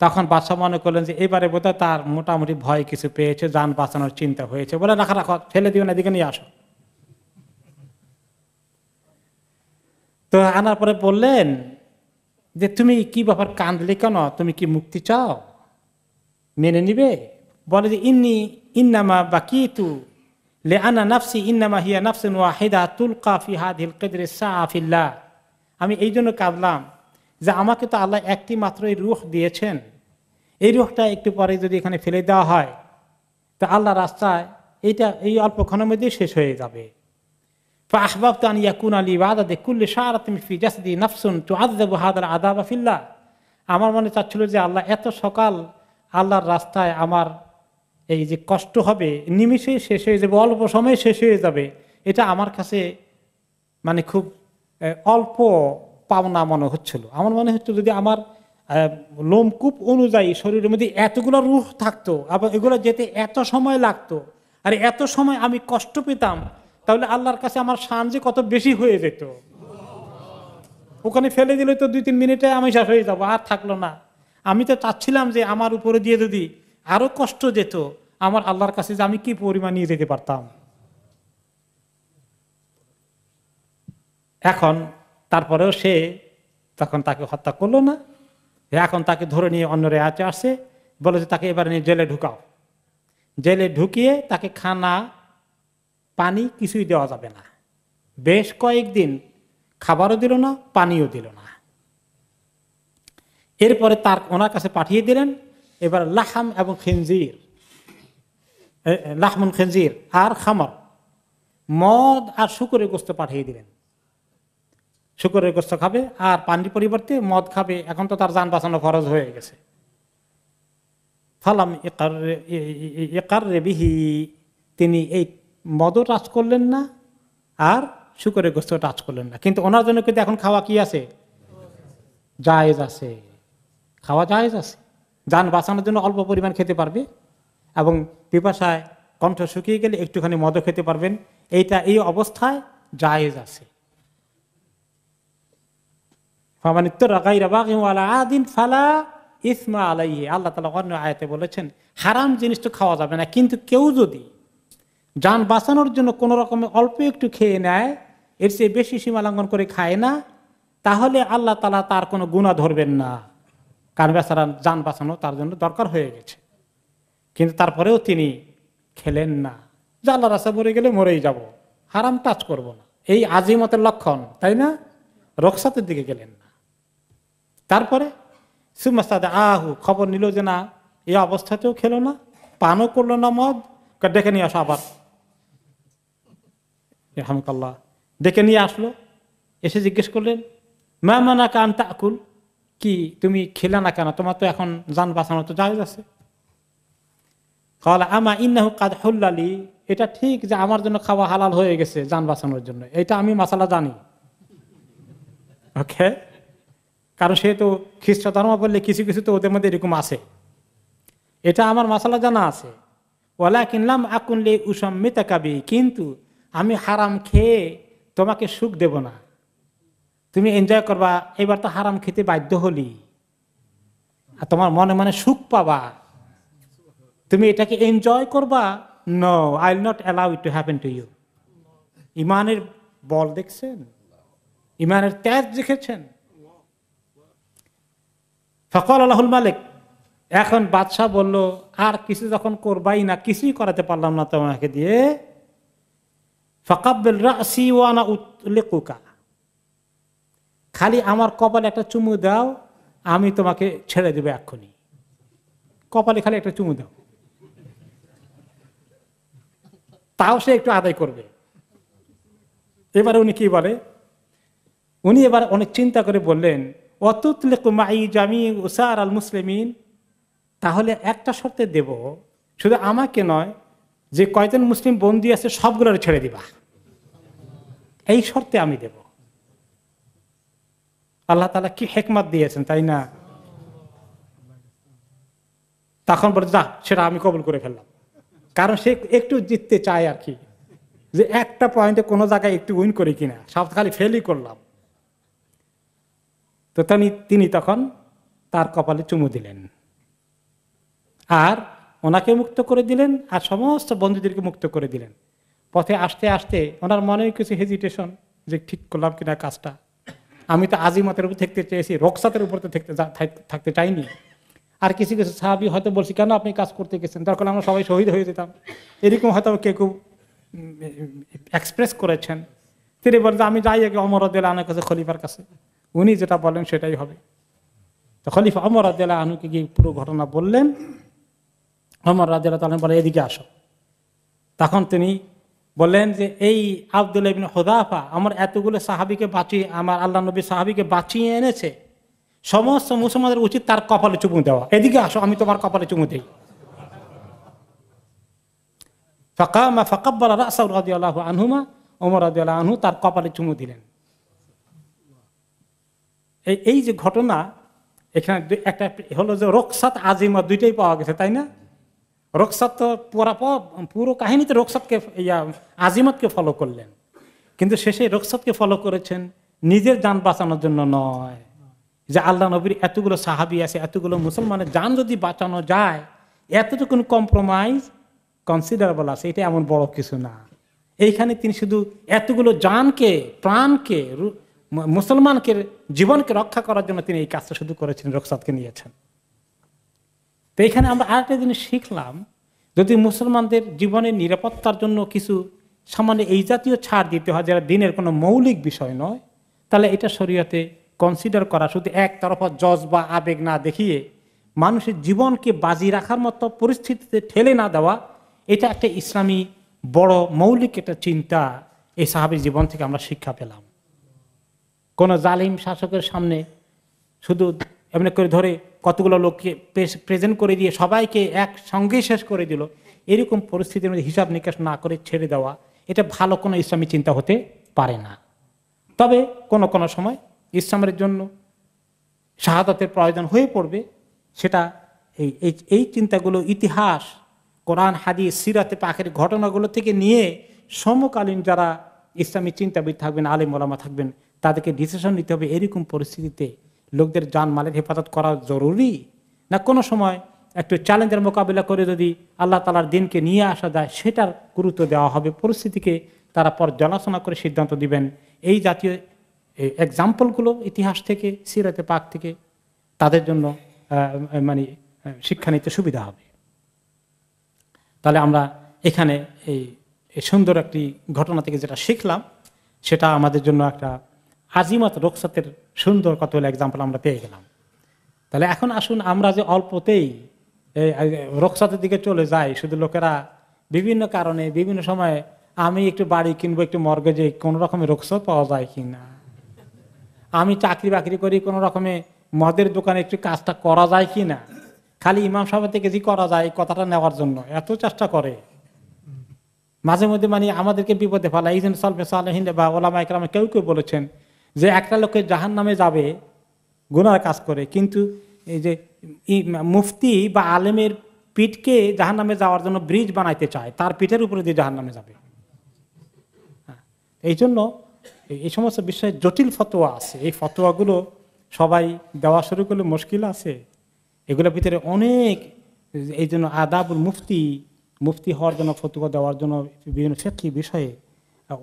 তখন বাদশাহ মনে করলেন যে এবারে বোধহয় তার মোটামুটি ভয় কিছু পেয়েছে, যান বাঁচানোর চিন্তা হয়েছে, বলে রাখা রাখো, ফেলে দিও না, এদিকে নিয়ে আসো। তো আনার পরে বললেন যে তুমি কি ব্যাপার, কাঁদলে কেন, তুমি কি মুক্তি চাও, মেনে নিবে? বলে যে ইন্নামা বাকিতু লিআনা নাফসি ইন্নামা হিয়া নাফসুন ওয়াহিদা তুলকা ফি হাদিল কিদরি সাআ ফিল্লাহ। আমি এই জন্য কাঁদলাম যে আমাকে তো আল্লাহ একটি মাত্রই রূহ দিয়েছেন, এই রূহটা একটু পরে যদি এখানে ফেলে দেওয়া হয় তা আল্লাহ রাস্তায় এইটা এই অল্পক্ষণের মধ্যেই শেষ হয়ে যাবে। فأحببت أن يكون لي بعد كل شعرة في جسدي نفس تعذب هذا العذاب في الله। আমার মনে চাচ্ছিল যে আল্লাহ এত সকাল আল্লাহর রাস্তায় আমার এই যে কষ্ট হবে নিমিষেই শেষ হয়ে যাবে, অল্প সময়ে শেষ হয়ে যাবে, এটা আমার কাছে মানে খুব অল্প পাওনা মনে হচ্ছিল। আমার মনে হচ্ছে যদি আমার লোমকূপ অনুযায়ী শরীরের মধ্যে এতগুলো রূহ থাকতো, আবার এগুলো যেতে এত সময় লাগতো, আর এত সময় আমি কষ্ট পেতাম, তাহলে আল্লাহর কাছে আমার শান যে কত বেশি হয়ে যেত। ওখানে ফেলে দিলে তো 2-3 মিনিটে আমি শেষ হয়ে যাবো, আর থাকলো না। আমি তো চাচ্ছিলাম যে আমার উপরে দিয়ে যদি আরো কষ্ট যেত, আমার আল্লাহর কাছে যে আমি কি পরিমাণ নিয়ে যেতে পারতাম। এখন তারপরেও সে তখন তাকে হত্যা করলো না। এখন তাকে ধরে নিয়ে অন্য রেয়াতে আসছে, বলে যে তাকে এবার নিয়ে জেলে ঢুকাও। জেলে ঢুকিয়ে তাকে খানা পানি কিছুই দেওয়া যাবে না। বেশ কয়েকদিন খাবারও দিল না, পানিও দিল না। এরপরে ওনার কাছে পাঠিয়ে দিলেন এবার লাহাম এবং খিনজির, লাহমুন খিনজির আর খামর, মদ আর শুকরের গোস্ত পাঠিয়ে দিলেন। শুকরের গোস্ত খাবে আর পানির পরিবর্তে মদ খাবে। এখন তো তার জান বাঁচানো খরচ হয়ে গেছে। ফালাম ইকার বিহি, তিনি এই মদও টাচ করলেন না আর শুকরের গোস্ত টাচ করলেন না। কিন্তু ওনার জন্য কিন্তু এখন খাওয়া কি আছে, জায়েজ আছে, খাওয়া জায়েজ আছে। জান বাঁচানোর জন্য অল্প পরিমাণ খেতে পারবে এবং পিপাসায় কণ্ঠ শুকিয়ে গেলে একটুখানি মদও খেতে পারবেন। এইটা এই অবস্থায় জায়েজ আছে। আল্লাহ তাআলা অন্য আয়াতে বলেছেন হারাম জিনিস তো খাওয়া যাবে না, কিন্তু কেউ যদি জান বাঁচানোর জন্য কোন রকমের অল্প একটু খেয়ে নেয়, এর চেয়ে বেশি সীমা লঙ্ঘন করে খায় না, তাহলে আল্লাহ তাআলা তার কোনো গুনাহ ধরবেন না, কারণ বেচারা জান বাঁচানো তার জন্য দরকার হয়ে গেছে। কিন্তু তারপরেও তিনি খেলেন না, যে আল্লাহর রাস্তায় মরে গেলে মরেই যাব, হারাম টাচ করব না, এই আজিমতের লক্ষণ, তাই না? রকসাতের দিকে গেলেন না। তারপরে সুমাস্তাদে আহু, খবর নিল যে না, এই অবস্থাতেও খেলো না, পানও করলো না মদ, ডেকে নিয়ে আসো আবার। রহমতুল্লাহ ডেকে নিয়ে আসলো, এসে জিজ্ঞেস করলেন মা মানা কান তাকুল, কি তুমি খেলে না কেন, তোমার তো এখন জান বাঁচানো তো জায়েজ আছে। ক্বালা আমা ইন্নাহু কাদ হুল্লালি, এটা ঠিক যে আমার জন্য খাওয়া হালাল হয়ে গেছে জান বাঁচানোর জন্য, এটা আমি মাসালা জানি। ওকে, কারণ সে তো খ্রিস্ট ধর্ম বললে কিছু কিছু তো ওদের মধ্যে এরকম আছে, এটা আমার মাসালা জানা আছে। ওয়ালাকিন লাম আকুন লি উসাম্মিতাকা বি, কিন্তু আমি হারাম খেয়ে তোমাকে সুখ দেব না, তুমি এনজয় করবা। এবার তো হারাম খেতে বাধ্য হলি, আর তোমার মনে মনে সুখ পাবা, তুমি এটাকে এনজয় করবা। No, I will not allow it to happen to you. ইমানের বল দেখছেন, ইমানের তেজ দেখেছেন। ফকাল আল্লাহুল মালিক, এখন বাদশাহ বলল আর কিছু যখন করবাই না, কিছুই করাতে পারলাম না তোমাকে দিয়ে, ফাকাব্বিল রাসি ওয়া আনা উতলিকুকা, খালি আমার কপালে একটা চুমু দাও, আমি তোমাকে ছেড়ে দেব এক্ষুনি। কপালে খালি একটা চুমু দাও, তাও সে একটু আদায় করবে। এবারে উনি কি বলে, উনি এবার অনেক চিন্তা করে বললেন ওয়াতুতলিকু মাই জামি উসার আল মুসলিমিন, তাহলে একটা শর্তে দেব, শুধু আমাকে নয়, যে কয়জন মুসলিম বন্দী আছে সবগুলোর ছেড়ে দিবা, এই শর্তে আমি দেব। আল্লাহ তাআলা কি হিকমত দিয়েছেন, তাই না? তখন বলে যা সেটা আমি কবুল করে ফেললাম, কারণ সে একটু জিততে চায় আর কি, যে একটা পয়েন্টে কোনো জায়গায় একটু উইন করি কিনা, সব খালি ফেলই করলাম। তো তিনি তখন তার কপালে চুমু দিলেন আর ওনাকে মুক্ত করে দিলেন আর সমস্ত বন্ধুদেরকে মুক্ত করে দিলেন। পথে আসতে আসতে ওনার মনে কিছু হেজিটেশন, যে ঠিক করলাম কিনা কাজটা, আমি তো আজিমতের উপর থাকতে চেয়েছি, রোকসাতের উপর তো থাকতে চাইনি। আর কিছু কিছু সাহাবী হয়তো বলছি কেন আপনি কাজ করতে গেছেন, দরকার আমরা সবাই শহীদ হয়ে যেতাম, এরকম হয়তো কেউ কেউ এক্সপ্রেস করেছেন। তিনি বলেন আমি যাই আগে ওমর রাদিয়াল্লাহু আনহুর কাছে, খলিফার কাছে, উনি যেটা বলেন সেটাই হবে। তো খলিফা ওমর রাদিয়াল্লাহু আনহুকে গিয়ে পুরো ঘটনা বললেন। ওমর রাদিয়াল্লাহু আনহু বলে এদিকে আসো। তখন তিনি বললেন যে এই আব্দুল্লাহ ইবনে হুযাফা আমার এতগুলো সাহাবীকে বাঁচিয়ে, আমার আল্লাহ নবী সাহাবীকে বাঁচিয়ে এনেছে, সমস্ত মুসলমানদের উচিত তার কপালে চুমু দেওয়া, এদিকে আসো আমি তোমার কপালে চুমু দেই। ফাকামা ফাকাব্বালা রাসাহু রাদিয়াল্লাহু আনহুমা, ওমর রাদিয়াল্লাহু আনহু তার কপালে চুমু দিলেন। এই যে ঘটনা এখানে একটা হলো যে রোকসাত আজিমা দুইটাই পাওয়া গেছে, তাই না? রোকসাত তো পুরো কাহিনীতে রোকসাতকে আজিমতকে ফলো করলেন, কিন্তু শেষে রোকসাতকে ফলো করেছেন নিজের জান বাঁচানোর জন্য নয়। যে আল্লাহ নবীর এতগুলো সাহাবী আছে, এতগুলো মুসলমানের জান যদি বাঁচানো যায়, এতটুকুন কম্প্রোমাইজ কনসিডারেবল আছে, এটা এমন বড় কিছু না। এইখানে তিনি শুধু এতগুলো জানকে, প্রাণকে, মুসলমানকে, জীবনকে রক্ষা করার জন্য তিনি এই কাজটা শুধু করেছেন, রোকসাতকে নিয়েছেন। তো এখানে আমরা আরেকটা জিনিস শিখলাম, যদি মুসলমানদের জীবনের নিরাপত্তার জন্য কিছু সামান্য এই জাতীয় ছাড় দিতে হয় যারা দিনের কোনো মৌলিক বিষয় নয়, তাহলে এটা শরীয়তে কনসিডার করা, শুধু একতরফা জজ বা আবেগ না দেখিয়ে মানুষের জীবনকে বাজি রাখার মতো পরিস্থিতিতে ঠেলে না দেওয়া, এটা একটা ইসলামী বড় মৌলিক একটা চিন্তা। এই সাহাবীর জীবন থেকে আমরা শিক্ষা পেলাম। কোন জালিম শাসকের সামনে শুধু এমনি করে ধরে কতগুলো লোককে প্রেজেন্ট করে দিয়ে সবাইকে একসঙ্গেই শেষ করে দিল, এরকম পরিস্থিতির মধ্যে হিসাব নিকাশ না করে ছেড়ে দেওয়া, এটা ভালো কোনো ইসলামী চিন্তা হতে পারে না। তবে কোনো কোনো সময় ইসলামের জন্য শাহাদাতের প্রয়োজন হয়ে পড়বে, সেটা এই চিন্তাগুলো ইতিহাস, কোরআন, হাদিস, সিরাতে পাকের ঘটনাগুলো থেকে নিয়ে সমকালীন যারা ইসলামী চিন্তাবিদ থাকবেন, আলেম ওলামা থাকবেন, তাদেরকে ডিসিশন নিতে হবে এরকম পরিস্থিতিতে লোকদের জান মালের হেফাজত করা জরুরি না কোনো সময় একটু চ্যালেঞ্জের মোকাবিলা করে যদি আল্লাহ তাআলার দিনকে নিয়ে আসা যায় সেটার গুরুত্ব দেওয়া হবে। পরিস্থিতিকে তারা পর্যালোচনা করে সিদ্ধান্ত দিবেন। এই জাতীয় এক্সাম্পলগুলো ইতিহাস থেকে, সিরাতে পাক থেকে তাদের জন্য মানে শিক্ষা নিতে সুবিধা হবে। তাহলে আমরা এখানে এই সুন্দর একটি ঘটনা থেকে যেটা শিখলাম, সেটা আমাদের জন্য একটা আজিমত রোকসাতের সুন্দর কতগুলো এক্সাম্পল আমরা পেয়ে গেলাম। তাহলে এখন আসুন আমরা যে অল্পতেই রোকসাতের দিকে চলে যাই, শুধু লোকেরা বিভিন্ন কারণে বিভিন্ন সময় আমি একটু বাড়ি কিনবো, একটু মর্গেজে কোনো রকমের রোকসাত পাওয়া যায় কিনা, আমি চাকরি বাকরি করি কোনো রকমে মদের দোকানে একটু কাজটা করা যায় কিনা, খালি ইমাম সাহেব থেকে যে করা যায় কথাটা নেওয়ার জন্য এত চেষ্টা করে। মাঝে মধ্যে মানে আমাদেরকে বিপদে ফেলা। এই জন্য সালফে সালেহিন বা ওলামা ইকরামে কেউ কেউ বলেছেন যে একটা লোকে জাহান্নামে যাবে গুনার কাজ করে, কিন্তু এই যে মুফতি বা আলেমের পিঠকে জাহান্নামে যাওয়ার জন্য ব্রিজ বানাইতে চায়, তার পিঠের উপরে দিয়ে জাহান্নামে যাবে। এই জন্য এই সমস্ত বিষয়ে জটিল ফতোয়া আছে। এই ফতোয়াগুলো সবাই দেওয়া শুরু করলে মুশকিল আছে, এগুলোর ভিতরে অনেক। এই জন্য আদাবুল মুফতি হওয়ার জন্য, ফতোয়া দেওয়ার জন্য বিভিন্ন ফিকহি বিষয়ে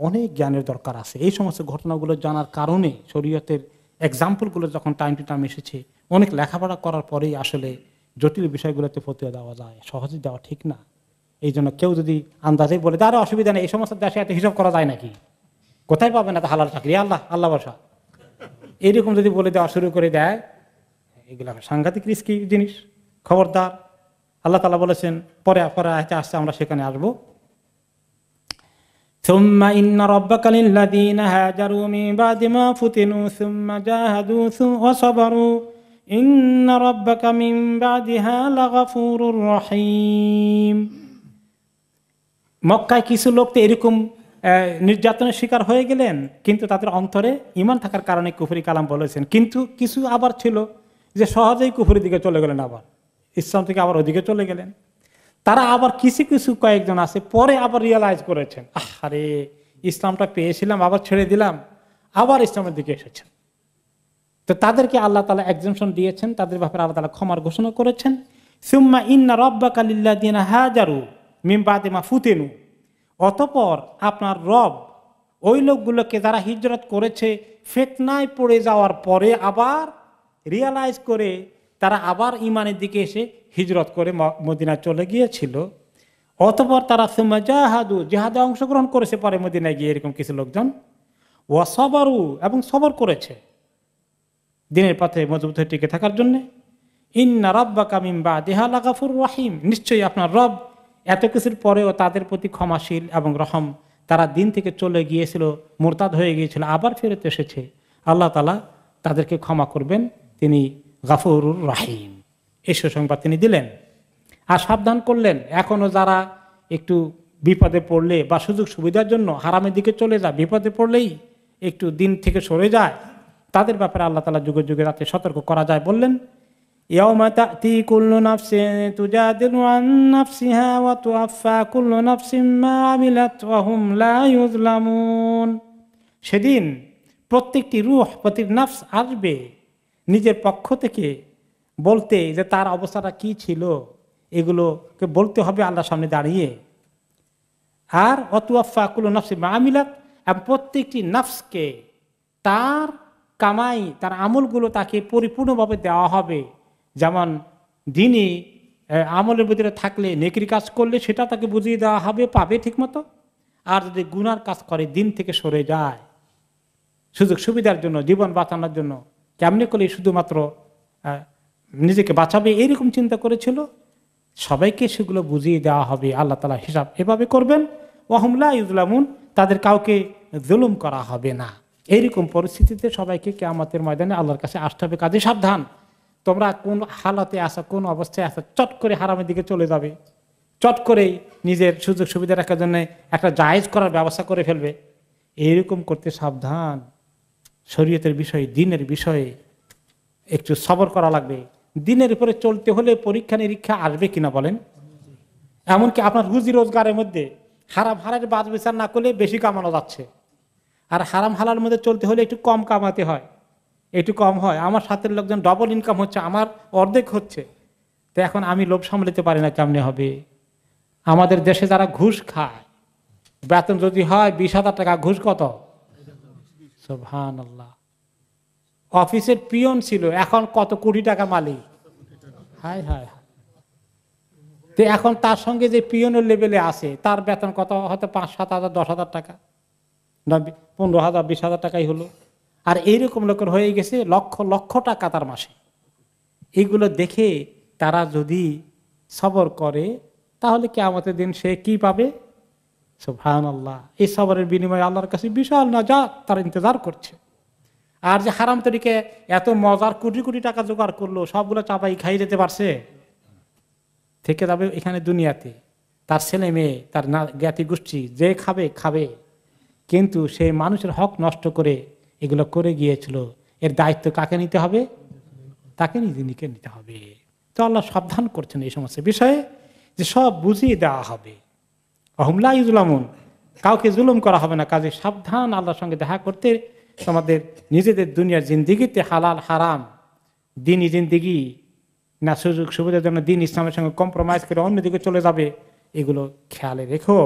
অনেক জ্ঞানের দরকার আছে। এই সমস্ত ঘটনাগুলো জানার কারণে শরীয়তের এক্সাম্পলগুলো যখন টাইম টু টাইম এসেছে, অনেক লেখাপড়া করার পরেই আসলে জটিল বিষয়গুলোতে ফতোয়া দেওয়া যায়, সহজে দেওয়া ঠিক না। এই জন্য কেউ যদি আন্দাজে বলে তার অসুবিধা নেই, এই সমস্ত দেশে এত হিসাব করা যায় নাকি, কোথায় পাবেন এত হালাল চাকরি, আল্লাহ বসা, এইরকম যদি বলে দেওয়া শুরু করে দেয়, এগুলো সাংঘাতিক রিস্কি জিনিস। খবরদার। আল্লাহ তাআলা বলেছেন, পরে আয়াতে আসছে, আমরা সেখানে আসবো। ثم إن ربك للذين هاجروا من بعد ما فتنوا ثم جاهدوا وصبروا إن ربك من بعدها لغفور رحيم। মক্কায় কিছু লোক তো এরকম নির্যাতনের শিকার হয়ে গেলেন, কিন্তু তাদের অন্তরে ঈমান থাকার কারণে কুফরি কালাম বলেছেন। কিন্তু কিছু আবার ছিল যে সহজেই কুফরির দিকে চলে গেলেন, আবার ইসলাম থেকে আবার ওদিকে চলে গেলেন। তারা আবার কিছু কিছু কয়েকজন আছে পরে আবার রিয়েলাইজ করেছেন, আরে ইসলামটা পেয়েছিলাম আবার ছেড়ে দিলাম, আবার ইসলামের দিকে এসেছেন। তো তাদেরকে আল্লাহ তাআলা এক্সাম্পশন দিয়েছেন, তাদের ব্যাপারে আল্লাহ তাআলা ক্ষমার ঘোষণা করেছেন। সুম্মা ইন্না রাব্বাকা লিল্লাযিনা হাজারু মিন বাদি মা ফুতিনু, অতঃপর আপনার রব ওই লোকগুলোকে যারা হিজরত করেছে ফিতনায় পড়ে যাওয়ার পরে আবার রিয়ালাইজ করে তারা আবার ইমানের দিকে এসে হিজরত করে মদিনায় চলে গিয়েছিল, অতঃপর তারা সুম্মা জাহাদু, জিহাদে অংশগ্রহণ করেছে পরে মদিনায় গিয়ে, এরকম কিছু লোকজন, ওয়া সাবারু, এবং সবর করেছে দিনের পথে মজবুত হয়ে টিকে থাকার জন্য। ইন্না রাব্বাকা মিন বাদিহা লাগাফুর রহিম, নিশ্চয়ই আপনার রব এত কিছুর পরেও তাদের প্রতি ক্ষমাশীল এবং রহম। তারা দিন থেকে চলে গিয়েছিল, মুরতাদ হয়ে গিয়েছিল, আবার ফেরত এসেছে, আল্লাহ তাআলা তাদেরকে ক্ষমা করবেন, তিনি গাফুরুর রহিম, এই সুসংবাদ তিনি দিলেন। আর সাবধান করলেন, এখনো যারা একটু বিপদে পড়লে বা সুযোগ সুবিধার জন্য হারামের দিকে চলে যায়, বিপদে পড়লেই একটু দিন থেকে সরে যায়, তাদের ব্যাপারে আল্লাহ তাআলা যুগে যুগে রাতে সতর্ক করা যায়। বললেন, ইয়াউমা তা'তি কুল্লু নাফসিন তুজাদিলু আন নাফসিহা ওয়া তুওয়াফা কুল্লু নাফসিন মা আমিলাত ওয়া হুম লা ইউযলামুন, সেদিন প্রত্যেকটি রূহ, প্রত্যেক নফস আসবে নিজের পক্ষ থেকে বলতে যে তার অবস্থাটা কি ছিল, এগুলোকে বলতে হবে আল্লাহর সামনে দাঁড়িয়ে। আর অতুয়াফা কুল্লু নাফসিন মা আমিলাত, এবং প্রত্যেকটি নফসকে তার কামাই, তার আমলগুলো তাকে পরিপূর্ণভাবে দেওয়া হবে। যেমন দিনই আমলের ভিতরে থাকলে, নেকির কাজ করলে সেটা তাকে বুঝিয়ে দেওয়া হবে, পাবে ঠিকমতো। আর যদি গুনার কাজ করে, দিন থেকে সরে যায়, সুযোগ সুবিধার জন্য, জীবন বাঁচানোর জন্য, কেমনি করলে শুধুমাত্র নিজেকে বাঁচাবে এইরকম চিন্তা করেছিল, সবাইকে সেগুলো বুঝিয়ে দেওয়া হবে। আল্লাহ তাআলা হিসাব এভাবে করবেন, ওয়া হুম লা ইউযলামুন, তাদের কাউকে জুলুম করা হবে না। এইরকম পরিস্থিতিতে সবাইকে কিয়ামতের ময়দানে আল্লাহর কাছে আসতে হবে। কাজে সাবধান, তোমরা কোন হালাতে আসো, কোন অবস্থায় আসো, চট করে হারামের দিকে চলে যাবে, চট করেই নিজের সুযোগ সুবিধা রাখার জন্য একটা জায়েজ করার ব্যবস্থা করে ফেলবে, এইরকম করতে সাবধান। শরীয়তের বিষয়ে, দিনের বিষয়ে একটু সবর করা লাগবে। দিনের উপরে চলতে হলে পরীক্ষা নিরীক্ষা আসবে কিনা বলেন। এমনকি আপনার রুজি রোজগারের মধ্যে হারাম হালাল বাজ বিচার না করলে বেশি কামানো যাচ্ছে, আর হারাম হালাল মধ্যে চলতে হলে একটু কম কামাতে হয়, একটু কম হয়। আমার সাথে লোকজন ডবল ইনকাম হচ্ছে, আমার অর্ধেক হচ্ছে, তো এখন আমি লোভ সামলাতে পারি না, কেমনে হবে। আমাদের দেশে যারা ঘুষ খায়, বেতন যদি হয় 20,000 টাকা, ঘুষ কত? সুবহানাল্লাহ। অফিসের পিয়ন ছিল, এখন কত কোটি টাকা মালিক। হায় হায় হায়। তো এখন তার সঙ্গে যে পিয়নের লেভেলে আছে, তার বেতন কত? হয়তো 5-7 হাজার, 10,000 টাকা, না 15,000, 20,000 টাকাই হলো। আর এইরকম লোকের হয়ে গেছে লক্ষ লক্ষ টাকা তার মাসে। এইগুলো দেখে তারা যদি সবর করে, তাহলে কিয়ামতের দিন সে কি পাবে? সুবহানাল্লাহ। এই সবরের বিনিময়ে আল্লাহর কাছে বিশাল নাজাত তার ইন্তজার করছে। আর যে হারাম তরিকে এত মজার কোটি কোটি টাকা জোগাড় করলো, সবগুলো চাপাই খাই যেতে পারছে? থেকে যাবে এখানে দুনিয়াতে, তার ছেলে মেয়ে, তার জ্ঞাতি গোষ্ঠী যে খাবে খাবে, কিন্তু সে মানুষের হক নষ্ট করে এগুলো করে গিয়েছিল, এর দায়িত্ব কাকে নিতে হবে? তাকে নিজে নিতে হবে। তো আল্লাহ সাবধান করছেন এই সমস্ত বিষয়ে, যে সব বুঝিয়ে দেওয়া হবে। ওয়াহুম লা ইউযলামুন, কাউকে জুলুম করা হবে না। কাজে সাবধান আল্লাহর সঙ্গে দেখা করতে। তোমাদের নিজেদের দুনিয়ার জিন্দিগিতে হালাল হারাম, দিনই জিন্দিগি না সুযোগ সুবিধার জন্য দিন ইসলামের সঙ্গে কম্প্রোমাইজ করে অন্যদিকে চলে যাবে, এগুলো খেয়ালে রেখো।